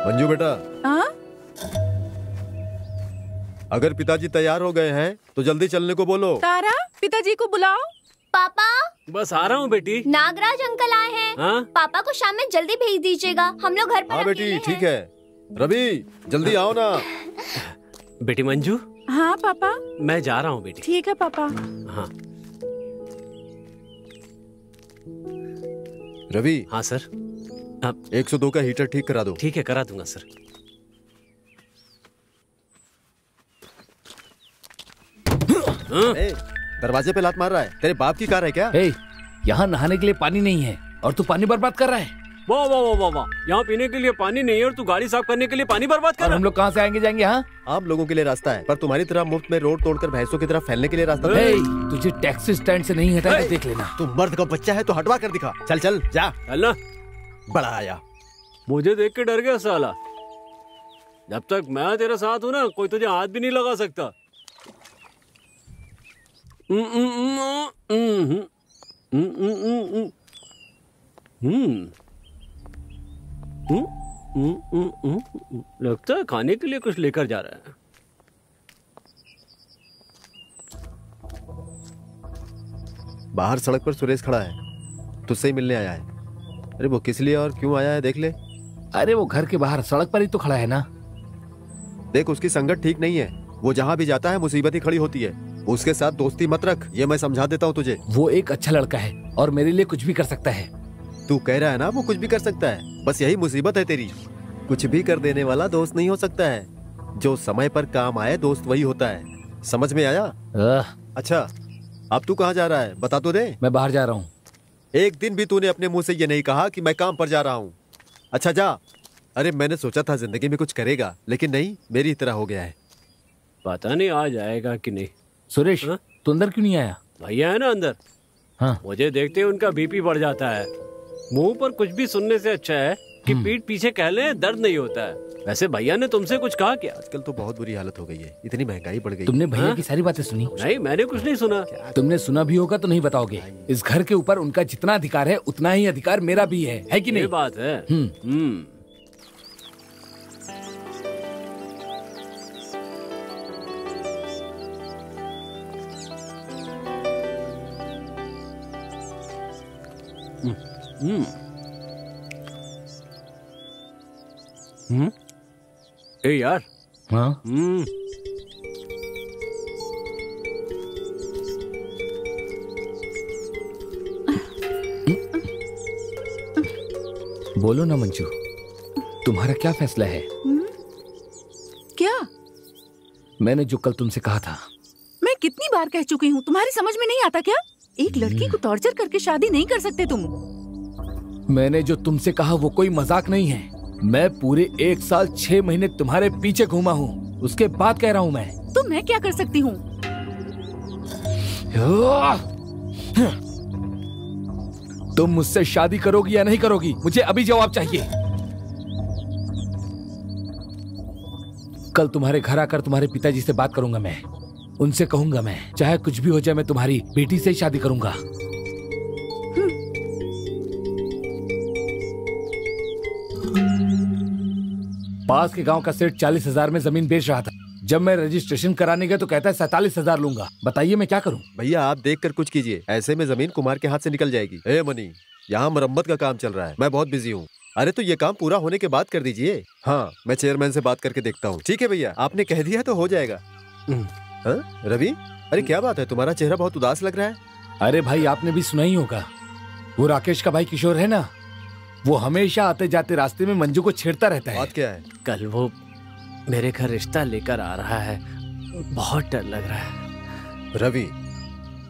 मंजू बेटा, अगर पिताजी तैयार हो गए हैं तो जल्दी चलने को बोलो। तारा, पिताजी को बुलाओ। पापा, बस आ रहा हूँ बेटी। नागराज अंकल आए हैं। हाँ? पापा को शाम में जल्दी भेज दीजिएगा, हम लोग घर पर हाँ बेटी, ठीक है। रवि, जल्दी आओ ना। बेटी मंजू। हाँ पापा। मैं जा रहा हूँ बेटी। ठीक है पापा। हाँ रवि। हाँ सर। 102 का हीटर ठीक करा दो। ठीक है, करा दूंगा सर। दरवाजे पे लात मार रहा है। तेरे बाप की कार है क्या? यहाँ नहाने के लिए पानी नहीं है और तू पानी बर्बाद कर रहा है। वाह वाह वाह वाह वाह, यहाँ पीने के लिए पानी नहीं है और तू गाड़ी साफ करने के लिए पानी बर्बाद कर रहा है। हम लोग कहाँ से आएंगे जाएंगे? हाँ, आप लोगों के लिए रास्ता है, पर तुम्हारी तरह मुफ्त में रोड तोड़कर भैंसों की तरह फैलने के लिए रास्ता नहीं। तुझे टैक्सी स्टैंड से नहीं हटाया, देख लेना। तू मर्द का बच्चा है तो हटवा कर दिखा। चल चल जा। चलना। बड़ा आया, मुझे देख के डर गया साला। जब तक मैं तेरे साथ हूँ ना, कोई तुझे हाथ भी नहीं लगा सकता। लगता है खाने के लिए कुछ लेकर जा रहा है। बाहर सड़क पर सुरेश खड़ा है, तुझसे ही मिलने आया है। अरे वो किस लिए और क्यों आया है देख ले। अरे वो घर के बाहर सड़क पर ही तो खड़ा है ना। देख, उसकी संगत ठीक नहीं है। वो जहाँ भी जाता है मुसीबत ही खड़ी होती है। उसके साथ दोस्ती मत रख, ये मैं समझा देता हूँ तुझे। वो एक अच्छा लड़का है और मेरे लिए कुछ भी कर सकता है। तू कह रहा है ना वो कुछ भी कर सकता है, बस यही मुसीबत है तेरी। कुछ भी कर देने वाला दोस्त नहीं हो सकता है। जो समय पर काम आए दोस्त वही होता है। समझ में आया? अच्छा, अब तू कहाँ जा रहा है बता तो दे। मैं बाहर जा रहा हूँ। एक दिन भी तूने अपने मुंह से ये नहीं कहा कि मैं काम पर जा रहा हूँ। अच्छा जा। अरे मैंने सोचा था जिंदगी में कुछ करेगा, लेकिन नहीं, मेरी तरह हो गया है। पता नहीं आ जाएगा कि नहीं। सुरेश, तू अंदर क्यों नहीं आया? भैया है ना अंदर। हाँ। मुझे देखते ही उनका बीपी बढ़ जाता है। मुंह पर कुछ भी सुनने से अच्छा है कि पीठ पीछे कह लें दर्द नहीं होता है। वैसे भैया ने तुमसे कुछ कहा क्या? आजकल तो बहुत बुरी हालत हो गई है, इतनी महंगाई बढ़ गई। तुमने भैया की सारी बातें सुनी? नहीं, मैंने कुछ नहीं सुना। तुमने सुना भी होगा तो नहीं बताओगे। इस घर के ऊपर उनका जितना अधिकार है उतना ही अधिकार मेरा भी है कि नहीं? ये बात है। ए यार। हाँ। बोलो ना मंजू, तुम्हारा क्या फैसला है? क्या? मैंने जो कल तुमसे कहा था। मैं कितनी बार कह चुकी हूँ, तुम्हारी समझ में नहीं आता क्या? एक लड़की को टॉर्चर करके शादी नहीं कर सकते तुम। मैंने जो तुमसे कहा वो कोई मजाक नहीं है। मैं पूरे 1 साल 6 महीने तुम्हारे पीछे घूमा हूँ, उसके बाद कह रहा हूँ मैं। तो मैं क्या कर सकती हूँ? तुम मुझसे शादी करोगी या नहीं करोगी, मुझे अभी जवाब चाहिए। कल तुम्हारे घर आकर तुम्हारे पिताजी से बात करूंगा मैं। उनसे कहूंगा मैं चाहे कुछ भी हो जाए मैं तुम्हारी बेटी से ही शादी करूंगा। पास के गांव का सेठ 40,000 में जमीन बेच रहा था। जब मैं रजिस्ट्रेशन कराने गया तो कहता है 47,000 लूंगा। बताइए मैं क्या करूं? भैया आप देख कर कुछ कीजिए, ऐसे में जमीन कुमार के हाथ से निकल जाएगी। ए मनी, यहाँ मरम्मत का काम चल रहा है, मैं बहुत बिजी हूँ। अरे तो ये काम पूरा होने के बाद कर दीजिए। हाँ, मैं चेयरमैन से बात करके देखता हूँ। ठीक है भैया, आपने कह दिया तो हो जाएगा। रवि, अरे क्या बात है, तुम्हारा चेहरा बहुत उदास लग रहा है। अरे भाई आपने भी सुना ही होगा, वो राकेश का भाई किशोर है ना, वो हमेशा आते जाते रास्ते में मंजू को छेड़ता रहता है। बात क्या है? कल वो मेरे घर रिश्ता लेकर आ रहा है, बहुत डर लग रहा है। रवि,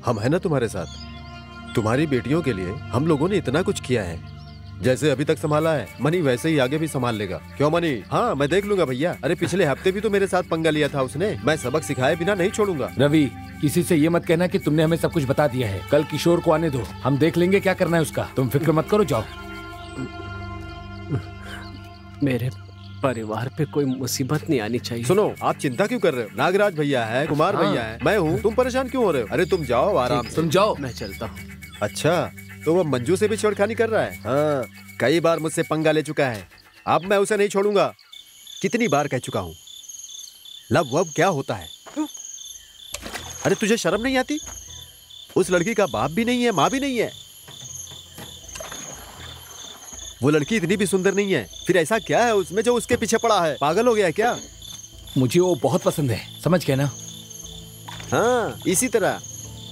हम है ना तुम्हारे साथ। तुम्हारी बेटियों के लिए हम लोगं ने इतना कुछ किया है। जैसे अभी तक संभाला है मनी, वैसे ही आगे भी संभाल लेगा। क्यों मनी? हाँ, मैं देख लूंगा भैया। अरे पिछले हफ्ते भी तो मेरे साथ पंगा लिया था उसने। मैं सबक सिखाए बिना नहीं छोड़ूंगा। रवि, किसी से ये मत कहना कि तुमने हमें सब कुछ बता दिया है। कल किशोर को आने दो, हम देख लेंगे क्या करना है उसका। तुम फिक्र मत करो, जाओ। मेरे परिवार पे कोई मुसीबत नहीं आनी चाहिए। सुनो, आप चिंता क्यों कर रहे हो? नागराज भैया है, कुमार भैया है, मैं हूँ, तुम परेशान क्यों हो रहे हो? अरे तुम जाओ आराम से। तुम जाओ, मैं चलता हूँ। अच्छा, तो वो मंजू से भी छेड़खानी कर रहा है? हाँ, कई बार मुझसे पंगा ले चुका है। अब मैं उसे नहीं छोड़ूंगा। कितनी बार कह चुका हूँ, लव वव क्या होता है? अरे तुझे शर्म नहीं आती? उस लड़की का बाप भी नहीं है, माँ भी नहीं है। वो लड़की इतनी भी सुंदर नहीं है, फिर ऐसा क्या है उसमें जो उसके पीछे पड़ा है? पागल हो गया है क्या? मुझे वो बहुत पसंद है, समझ गए ना? हाँ, इसी तरह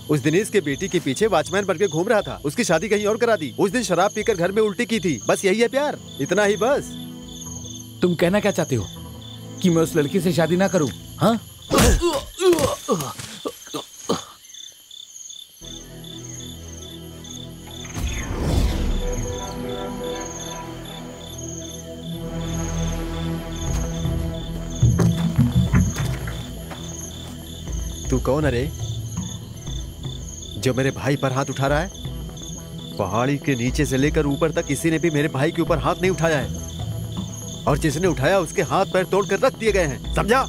उस दिनेश के बेटी के पीछे वॉचमैन बनके घूम रहा था, उसकी शादी कहीं और करा दी। उस दिन शराब पीकर घर में उल्टी की थी। बस यही है प्यार, इतना ही बस। तुम कहना क्या चाहते हो, कि मैं उस लड़की से शादी ना करूं? हाँ? तू कौन है रे, जो मेरे भाई पर हाथ उठा रहा है? पहाड़ी के नीचे से लेकर ऊपर तक किसी ने भी मेरे भाई के ऊपर हाथ नहीं उठाया है, और जिसने उठाया उसके हाथ पैर तोड़कर रख दिए गए हैं, समझा?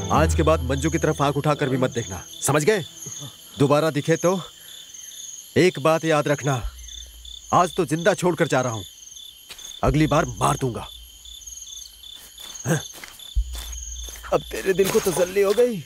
आज के बाद मंजू की तरफ आंख उठाकर भी मत देखना, समझ गए? दोबारा दिखे तो एक बात याद रखना, आज तो जिंदा छोड़कर जा रहा हूं, अगली बार मार दूंगा। अब तेरे दिल को तसल्ली हो गई।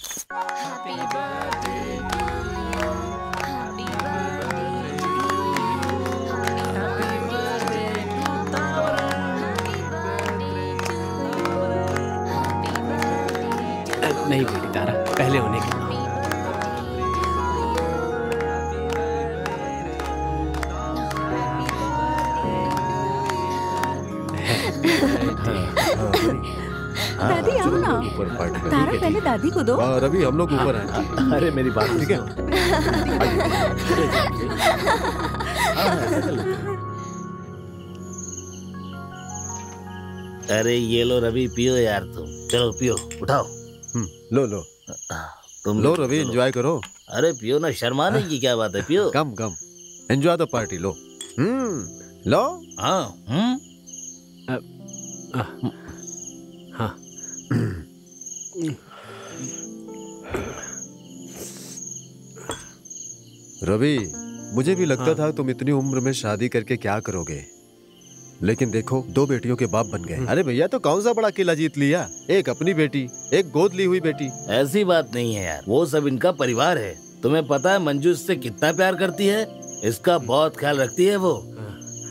नहीं बेटी तारा, पहले उन्हें खिलाओ। दादी आओ ना। ऊपर पार्टी में। तारा पहले दादी को दो। रवि हम लोग ऊपर हैं। अरे मेरी बात ठीक है। अरे ये लो रवि, पियो यार तुम। चलो पियो, उठाओ। लो लो तुम लो रवि, एंजॉय करो। अरे पियो ना, शर्माने की क्या बात है, पियो। कम कम, एंजॉय द पार्टी। लो लो। हाँ हाँ रवि, मुझे भी लगता था तुम इतनी उम्र में शादी करके क्या करोगे, लेकिन देखो 2 बेटियों के बाप बन गए। अरे भैया, तो कौन सा बड़ा किला जीत लिया। एक अपनी बेटी, एक गोद ली हुई बेटी। ऐसी बात नहीं है यार, वो सब इनका परिवार है। तुम्हें पता है मंजू इससे कितना प्यार करती है, इसका बहुत ख्याल रखती है वो।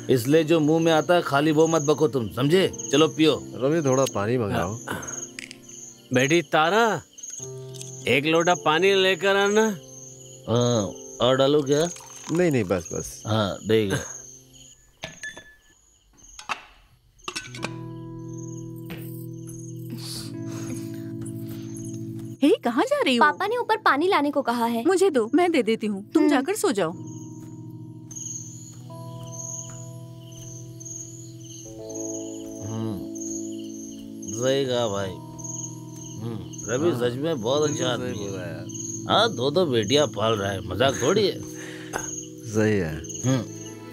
इसलिए जो मुंह में आता है खाली वो मत बको तुम, समझे। चलो पियो। रवि थोड़ा पानी मंगाओ। बेटी तारा, एक लोटा पानी लेकर आना। और डालो क्या? नहीं नहीं, बस बस। हाँ ठीक है। हे, कहाँ जा रही हो? पापा ने ऊपर पानी लाने को कहा है। मुझे दो, मैं दे देती हूँ। तुम जाकर सो जाओ। सही कहा भाई। रवि सच में बहुत अच्छा आदमी है। हाँ, 2 बेटियां पाल रहा है, मजाक थोड़ी है। सही है।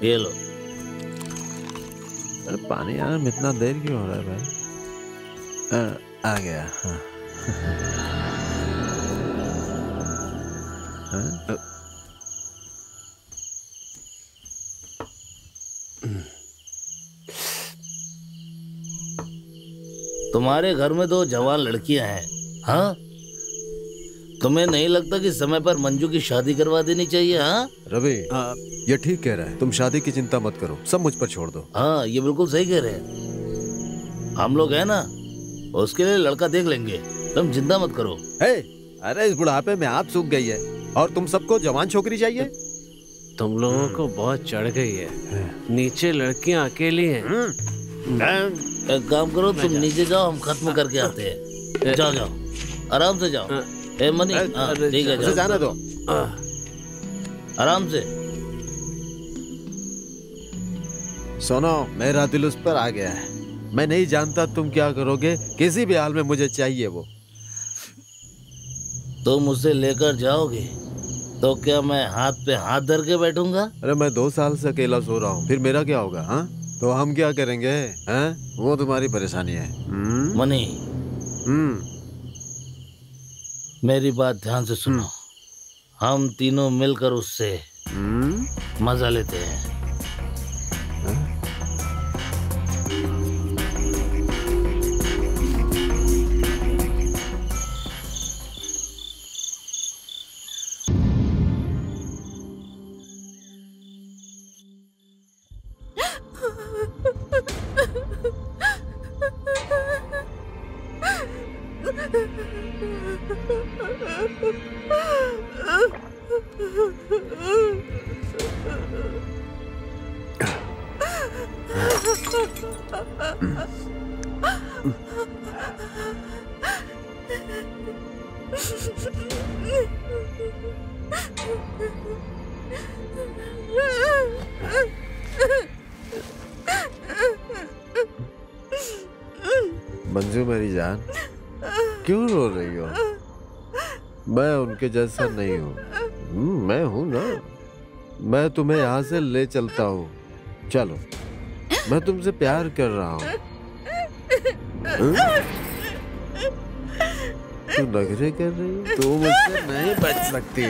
ये लो। अरे पानी आने में इतना देर क्यों हो रहा है भाई? आ गया। हाँ। हाँ? तुम्हारे घर में 2 जवान लड़कियां हैं। हाँ, तुम्हें नहीं लगता कि समय पर मंजू की शादी करवा देनी चाहिए? हाँ रवि, ये ठीक कह रहा है। तुम शादी की चिंता मत करो, सब मुझ पर छोड़ दो। हाँ, ये बिल्कुल सही कह रहे हैं। हम लोग हैं ना, उसके लिए लड़का देख लेंगे, तुम चिंता मत करो। अरे इस बुढ़ापे में आप सूख गई है और तुम सबको जवान छोकरी चाहिए। तुम लोगों को बहुत चढ़ गई है। नीचे लड़कियां अकेली हैं। एक काम करो, तुम नीचे जाओ, हम खत्म करके आते हैं। जाओ जाओ, आराम से जाओ। ए मनी, ठीक है, जाना दो। आराम से। सुनो, मेरा दिल उस पर आ गया है। मैं नहीं जानता तुम क्या करोगे, किसी भी हाल में मुझे चाहिए वो। तुम उसे लेकर जाओगे तो क्या मैं हाथ पे हाथ धर के बैठूंगा? अरे मैं 2 साल से अकेला सो रहा हूँ, फिर मेरा क्या होगा? हाँ, तो हम क्या करेंगे? हैं? वो तुम्हारी परेशानी है। मनी, मेरी बात ध्यान से सुनो। हम तीनों मिलकर उससे मजा लेते हैं। मंजू मेरी जान, क्यों रो रही हो? मैं उनके जैसा नहीं हूँ। मैं हूँ ना, मैं तुम्हें यहाँ से ले चलता हूँ। चलो, मैं तुमसे प्यार कर रहा हूँ। तू नखरे कर रही हो? तू मुझसे नहीं बच सकती।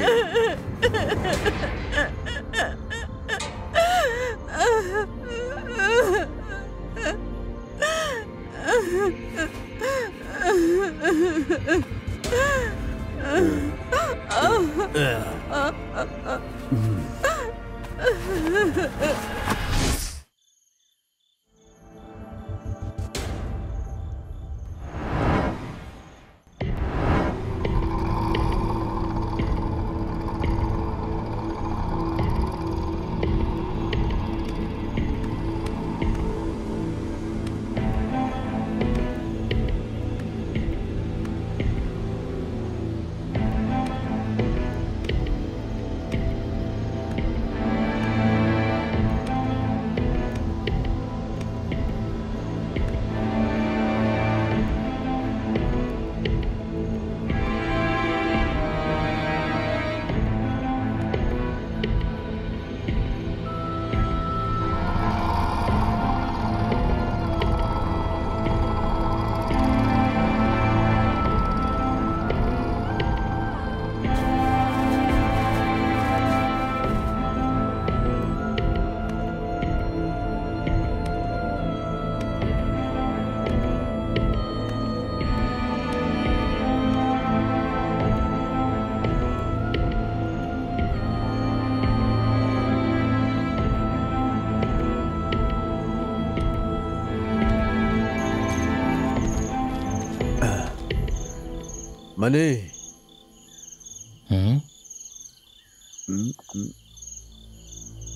मनी।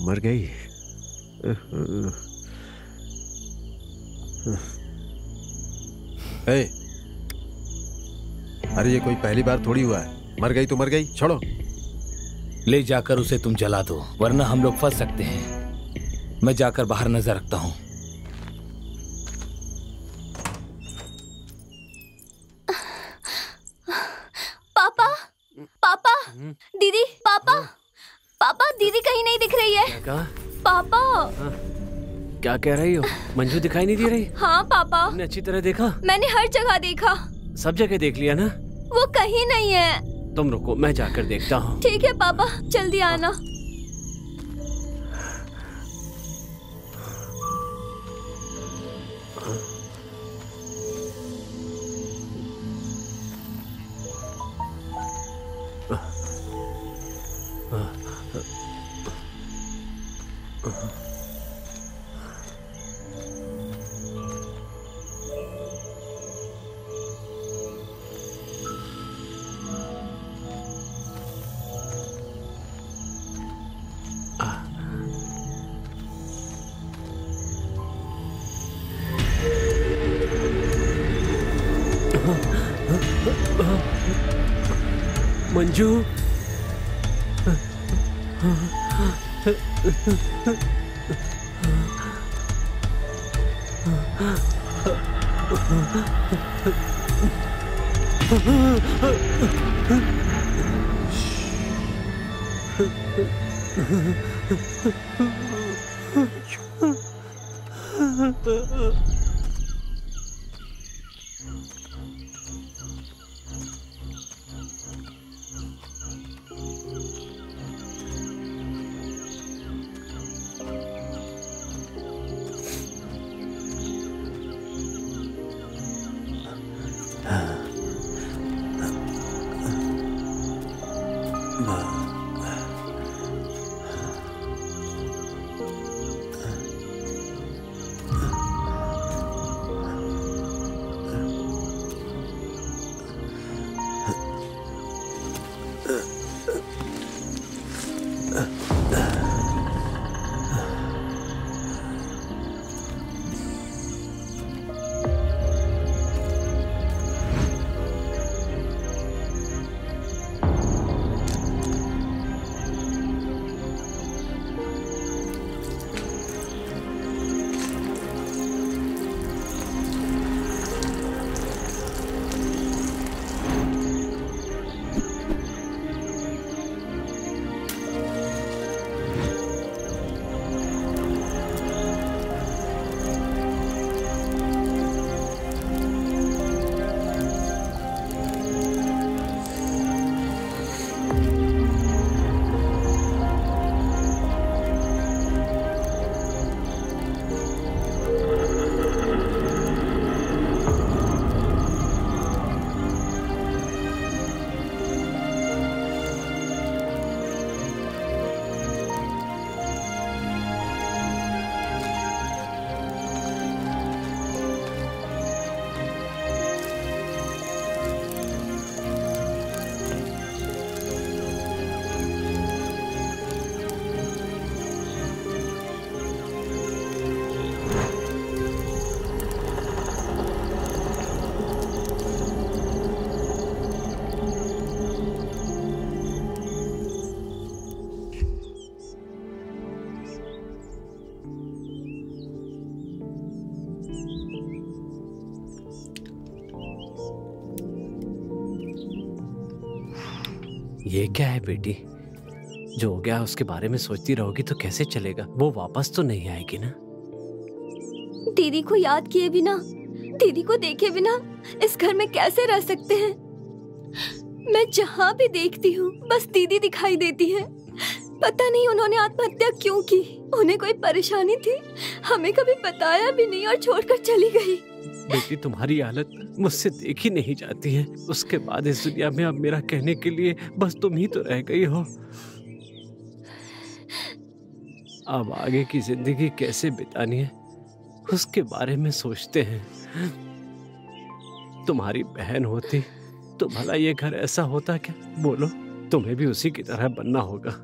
मर गई। अरे ये कोई पहली बार थोड़ी हुआ है। मर गई तो मर गई, छोड़ो। ले जाकर उसे तुम जला दो, वरना हम लोग फंस सकते हैं। मैं जाकर बाहर नजर रखता हूँ। पापा, पापा, दीदी, पापा, पापा, दीदी कहीं नहीं दिख रही है। क्या? पापा। क्या कह रही हो? मंजू दिखाई नहीं दे रही? हाँ पापा। तुमने अच्छी तरह देखा? मैंने हर जगह देखा। सब जगह देख लिया ना? वो कहीं नहीं है। तुम रुको, मैं जाकर देखता हूँ। ठीक है पापा, जल्दी आना। मंजू, ये क्या है बेटी? जो हो गया उसके बारे में सोचती रहोगी तो कैसे चलेगा? वो वापस तो नहीं आएगी ना? दीदी को याद किए बिना, दीदी को देखे बिना इस घर में कैसे रह सकते हैं? मैं जहाँ भी देखती हूँ बस दीदी दिखाई देती है। पता नहीं उन्होंने आत्महत्या क्यों की। उन्हें कोई परेशानी थी? हमें कभी बताया भी नहीं और छोड़कर चली गई। बेटी, तुम्हारी हालत मुझसे देखी नहीं जाती है। उसके बाद इस दुनिया में अब मेरा कहने के लिए बस तुम ही तो रह गई हो। अब आगे की जिंदगी कैसे बितानी है उसके बारे में सोचते हैं। तुम्हारी बहन होती तो भला ये घर ऐसा होता क्या? बोलो, तुम्हें भी उसी की तरह बनना होगा।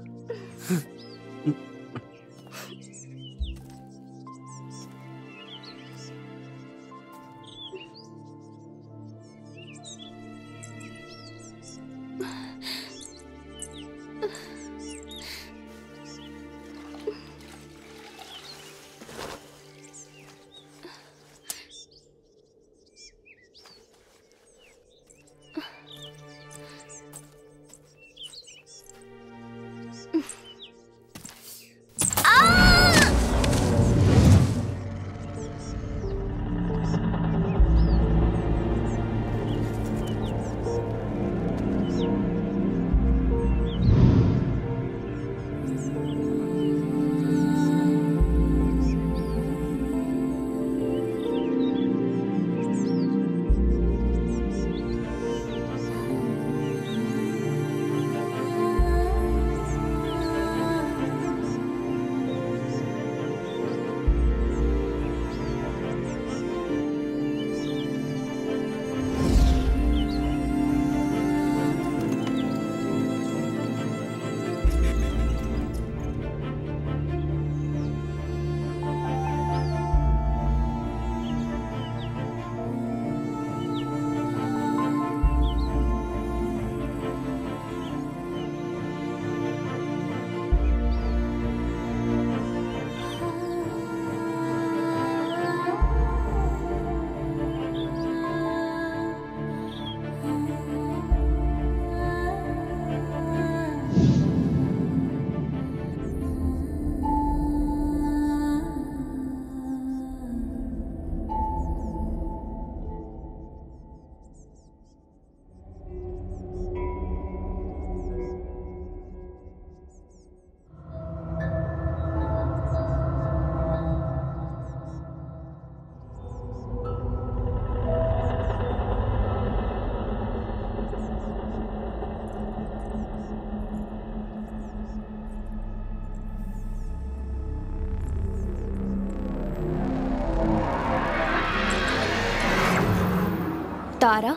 तारा,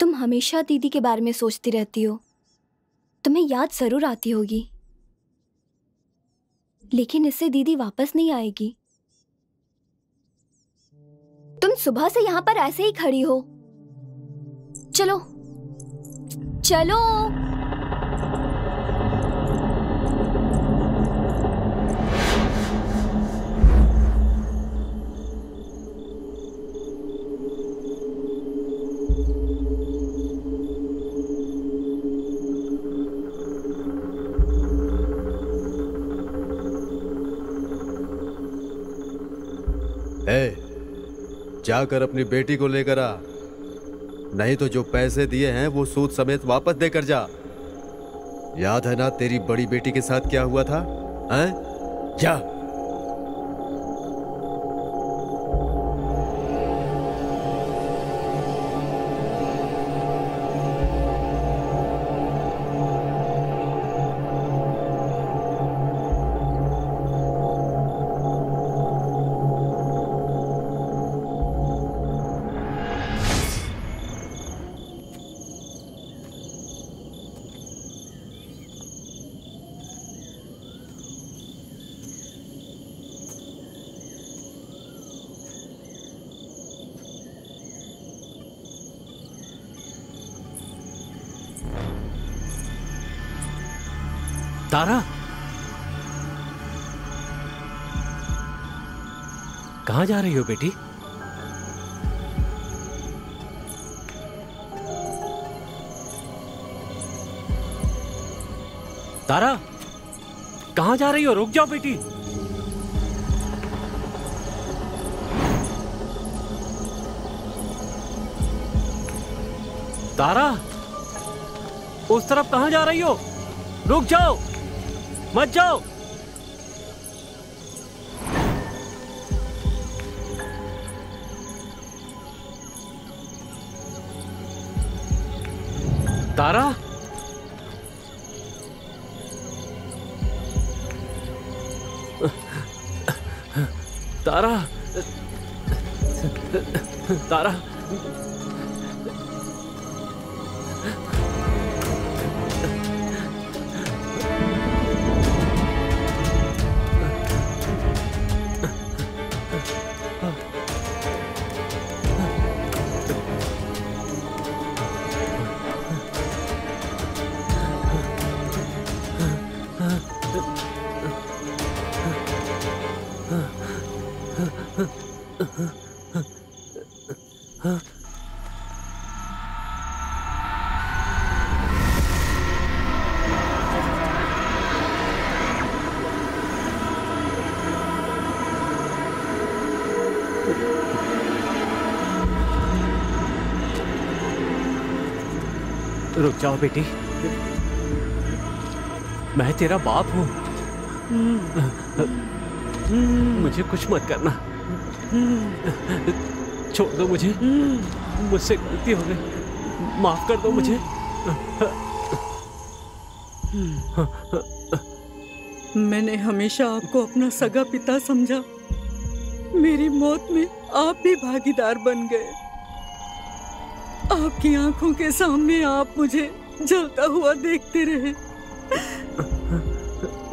तुम हमेशा दीदी के बारे में सोचती रहती हो। तुम्हें याद जरूर आती होगी, लेकिन इससे दीदी वापस नहीं आएगी। तुम सुबह से यहाँ पर ऐसे ही खड़ी हो। चलो चलो। जाकर अपनी बेटी को लेकर आ, नहीं तो जो पैसे दिए हैं वो सूद समेत वापस देकर जा। याद है ना तेरी बड़ी बेटी के साथ क्या हुआ था? हैं? जा। तारा, कहाँ जा रही हो बेटी? तारा, कहाँ जा रही हो? रुक जाओ बेटी। तारा, उस तरफ कहाँ जा रही हो? रुक जाओ, मत जाओ। तारा, तारा, तारा, रुक जाओ बेटी, मैं तेरा बाप हूं। मुझे कुछ मत करना, छोड़ दो मुझे, मुझसे गलती हो गई, माफ कर दो मुझे। मैंने हमेशा आपको अपना सगा पिता समझा। मेरी मौत में आप भी भागीदार बन गए। आपकी आंखों के सामने आप मुझे जलता हुआ देखते रहे।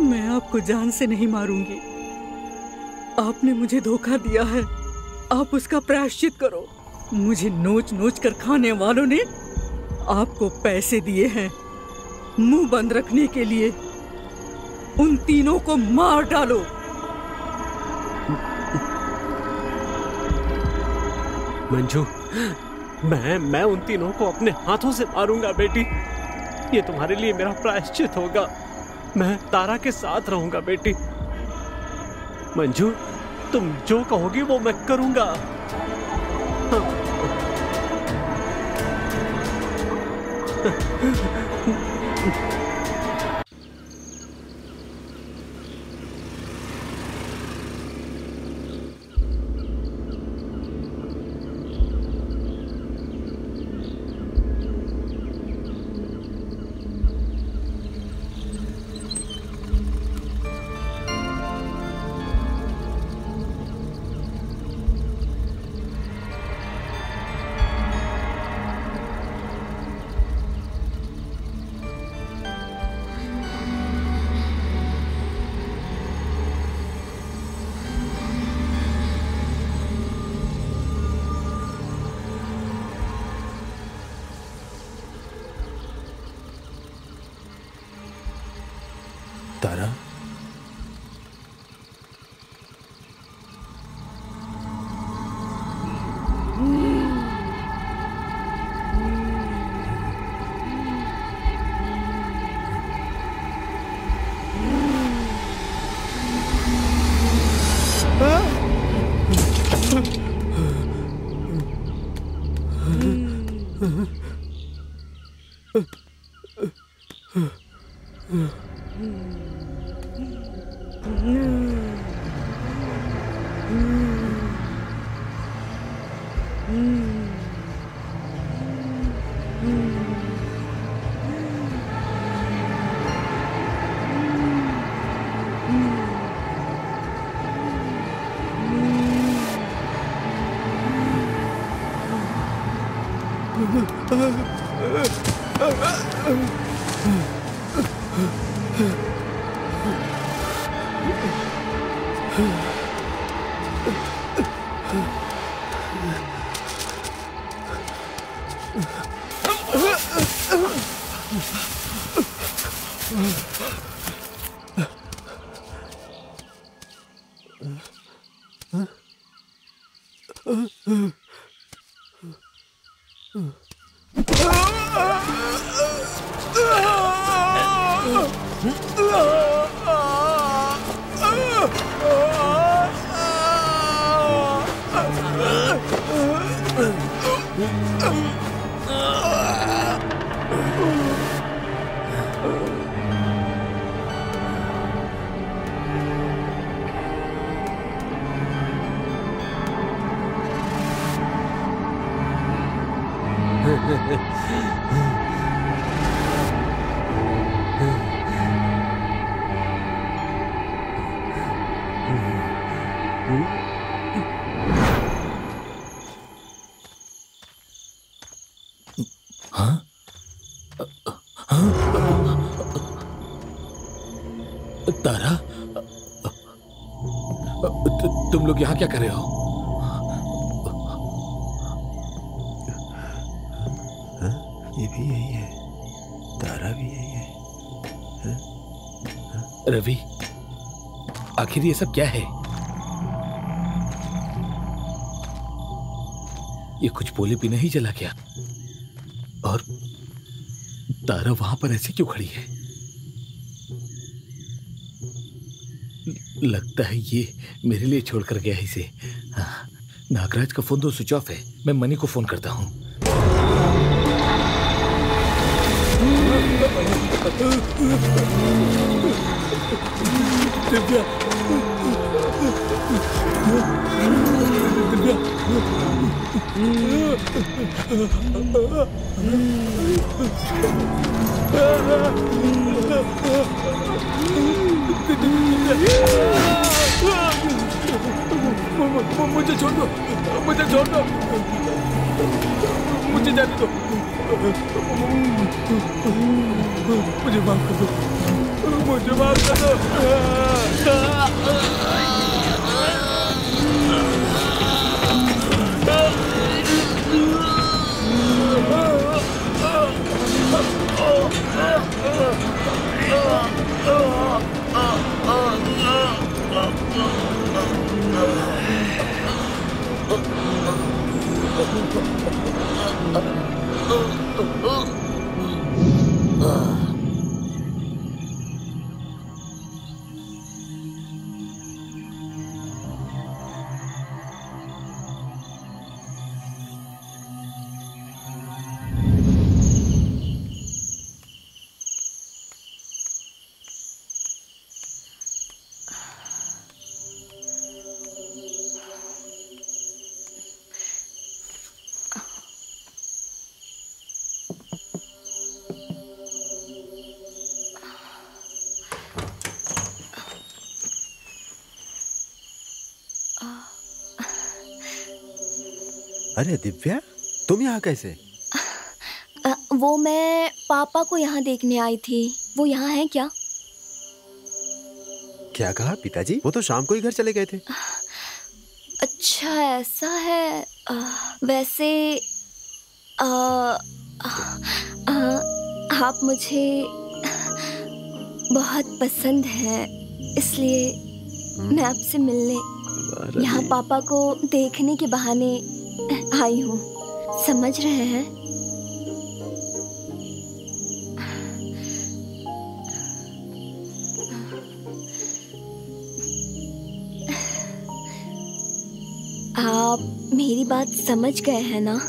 मैं आपको जान से नहीं मारूंगी। आपने मुझे धोखा दिया है, आप उसका प्रायश्चित करो। मुझे नोच नोच कर खाने वालों ने आपको पैसे दिए हैं मुंह बंद रखने के लिए। उन तीनों को मार डालो। मंजू, मैं उन तीनों को अपने हाथों से मारूंगा बेटी। ये तुम्हारे लिए मेरा प्रायश्चित होगा। मैं तारा के साथ रहूंगा बेटी। मंजू, तुम जो कहोगी वो मैं करूंगा। तारा, तारा, तुम लोग यहाँ क्या कर रहे हो? ये भी यही है, तारा भी यही है। रवि, आखिर ये सब क्या है? ये कुछ बोले बिना ही चला गया, और तारा वहां पर ऐसे क्यों खड़ी है? लगता है ये मेरे लिए छोड़कर गया इसे। नागराज का फोन तो स्विच ऑफ है, मैं मनी को फोन करता हूँ। दिव्या, दिव्या, मुझे छोड़ दो, मुझे छोड़ दो, मुझे जाने दो, मुझे माफ कर दो, मुझे माफ कर दो। अरे दिव्या, तुम यहाँ कैसे? वो मैं पापा को यहाँ देखने आई थी। वो यहाँ है क्या? क्या कहा पिताजी? वो तो शाम को ही घर चले गए थे। अच्छा ऐसा है। वैसे आप मुझे बहुत पसंद है, इसलिए मैं आपसे मिलने यहाँ पापा को देखने के बहाने आई हूँ। समझ रहे हैं? आप मेरी बात समझ गए हैं ना?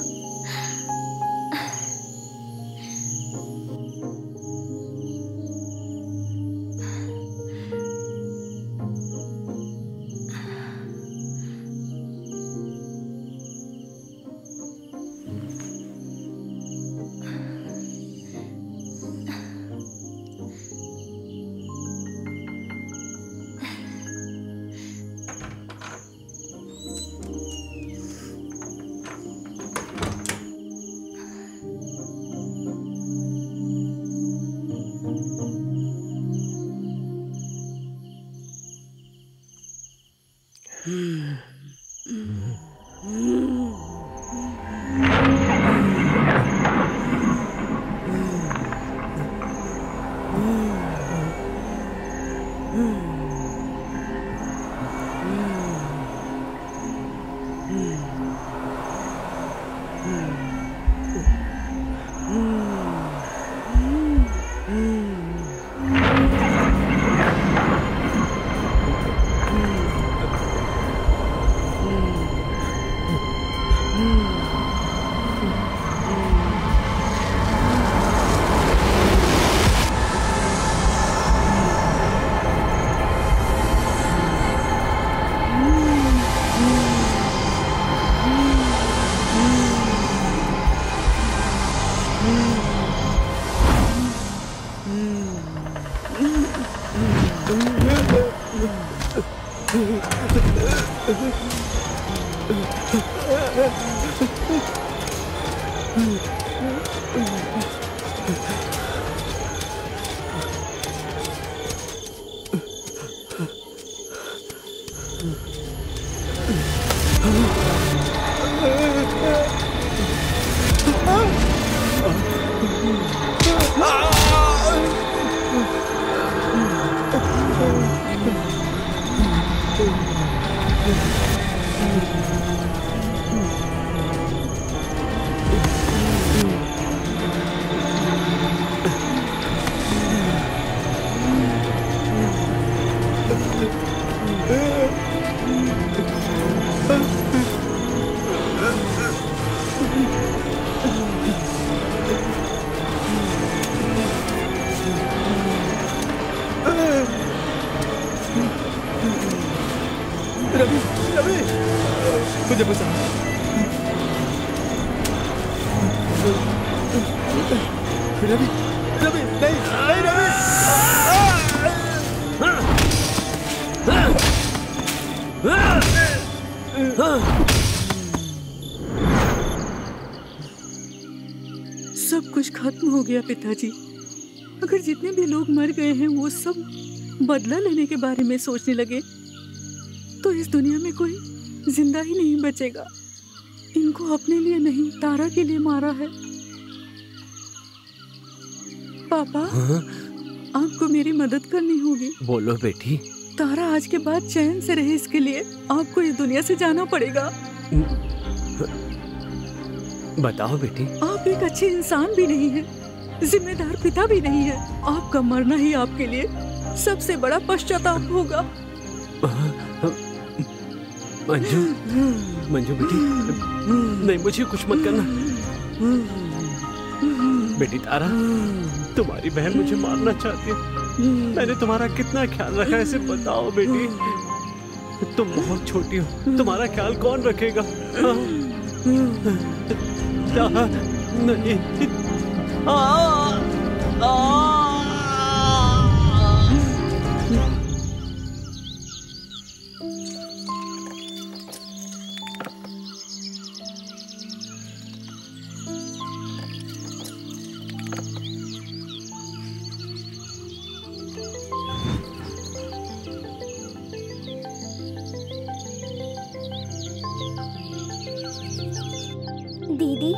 रवि, रवि, मुझे बचा। रवि, रवि, नहीं, नहीं रवि। सब कुछ खत्म हो गया पिताजी। अगर जितने भी लोग मर गए हैं वो सब बदला लेने के बारे में सोचने लगे तो इस दुनिया में कोई जिंदा ही नहीं बचेगा। इनको अपने लिए नहीं, तारा के लिए मारा है। पापा, आपको मेरी मदद करनी होगी। बोलो बेटी। तारा आज के बाद चैन से रहे, इसके लिए आपको इस दुनिया से जाना पड़ेगा। बताओ बेटी। आप एक अच्छे इंसान भी नहीं है, जिम्मेदार पिता भी नहीं है। आपका मरना ही आपके लिए सबसे बड़ा पश्चाताप होगा। मंजू, मंजू बेटी, नहीं, मुझे कुछ मत करना। बेटी तारा, तुम्हारी बहन मुझे मारना चाहती है। मैंने तुम्हारा कितना ख्याल रखा है इसे बताओ बेटी। तुम बहुत छोटी हो, तुम्हारा ख्याल कौन रखेगा? नहीं। दीदी,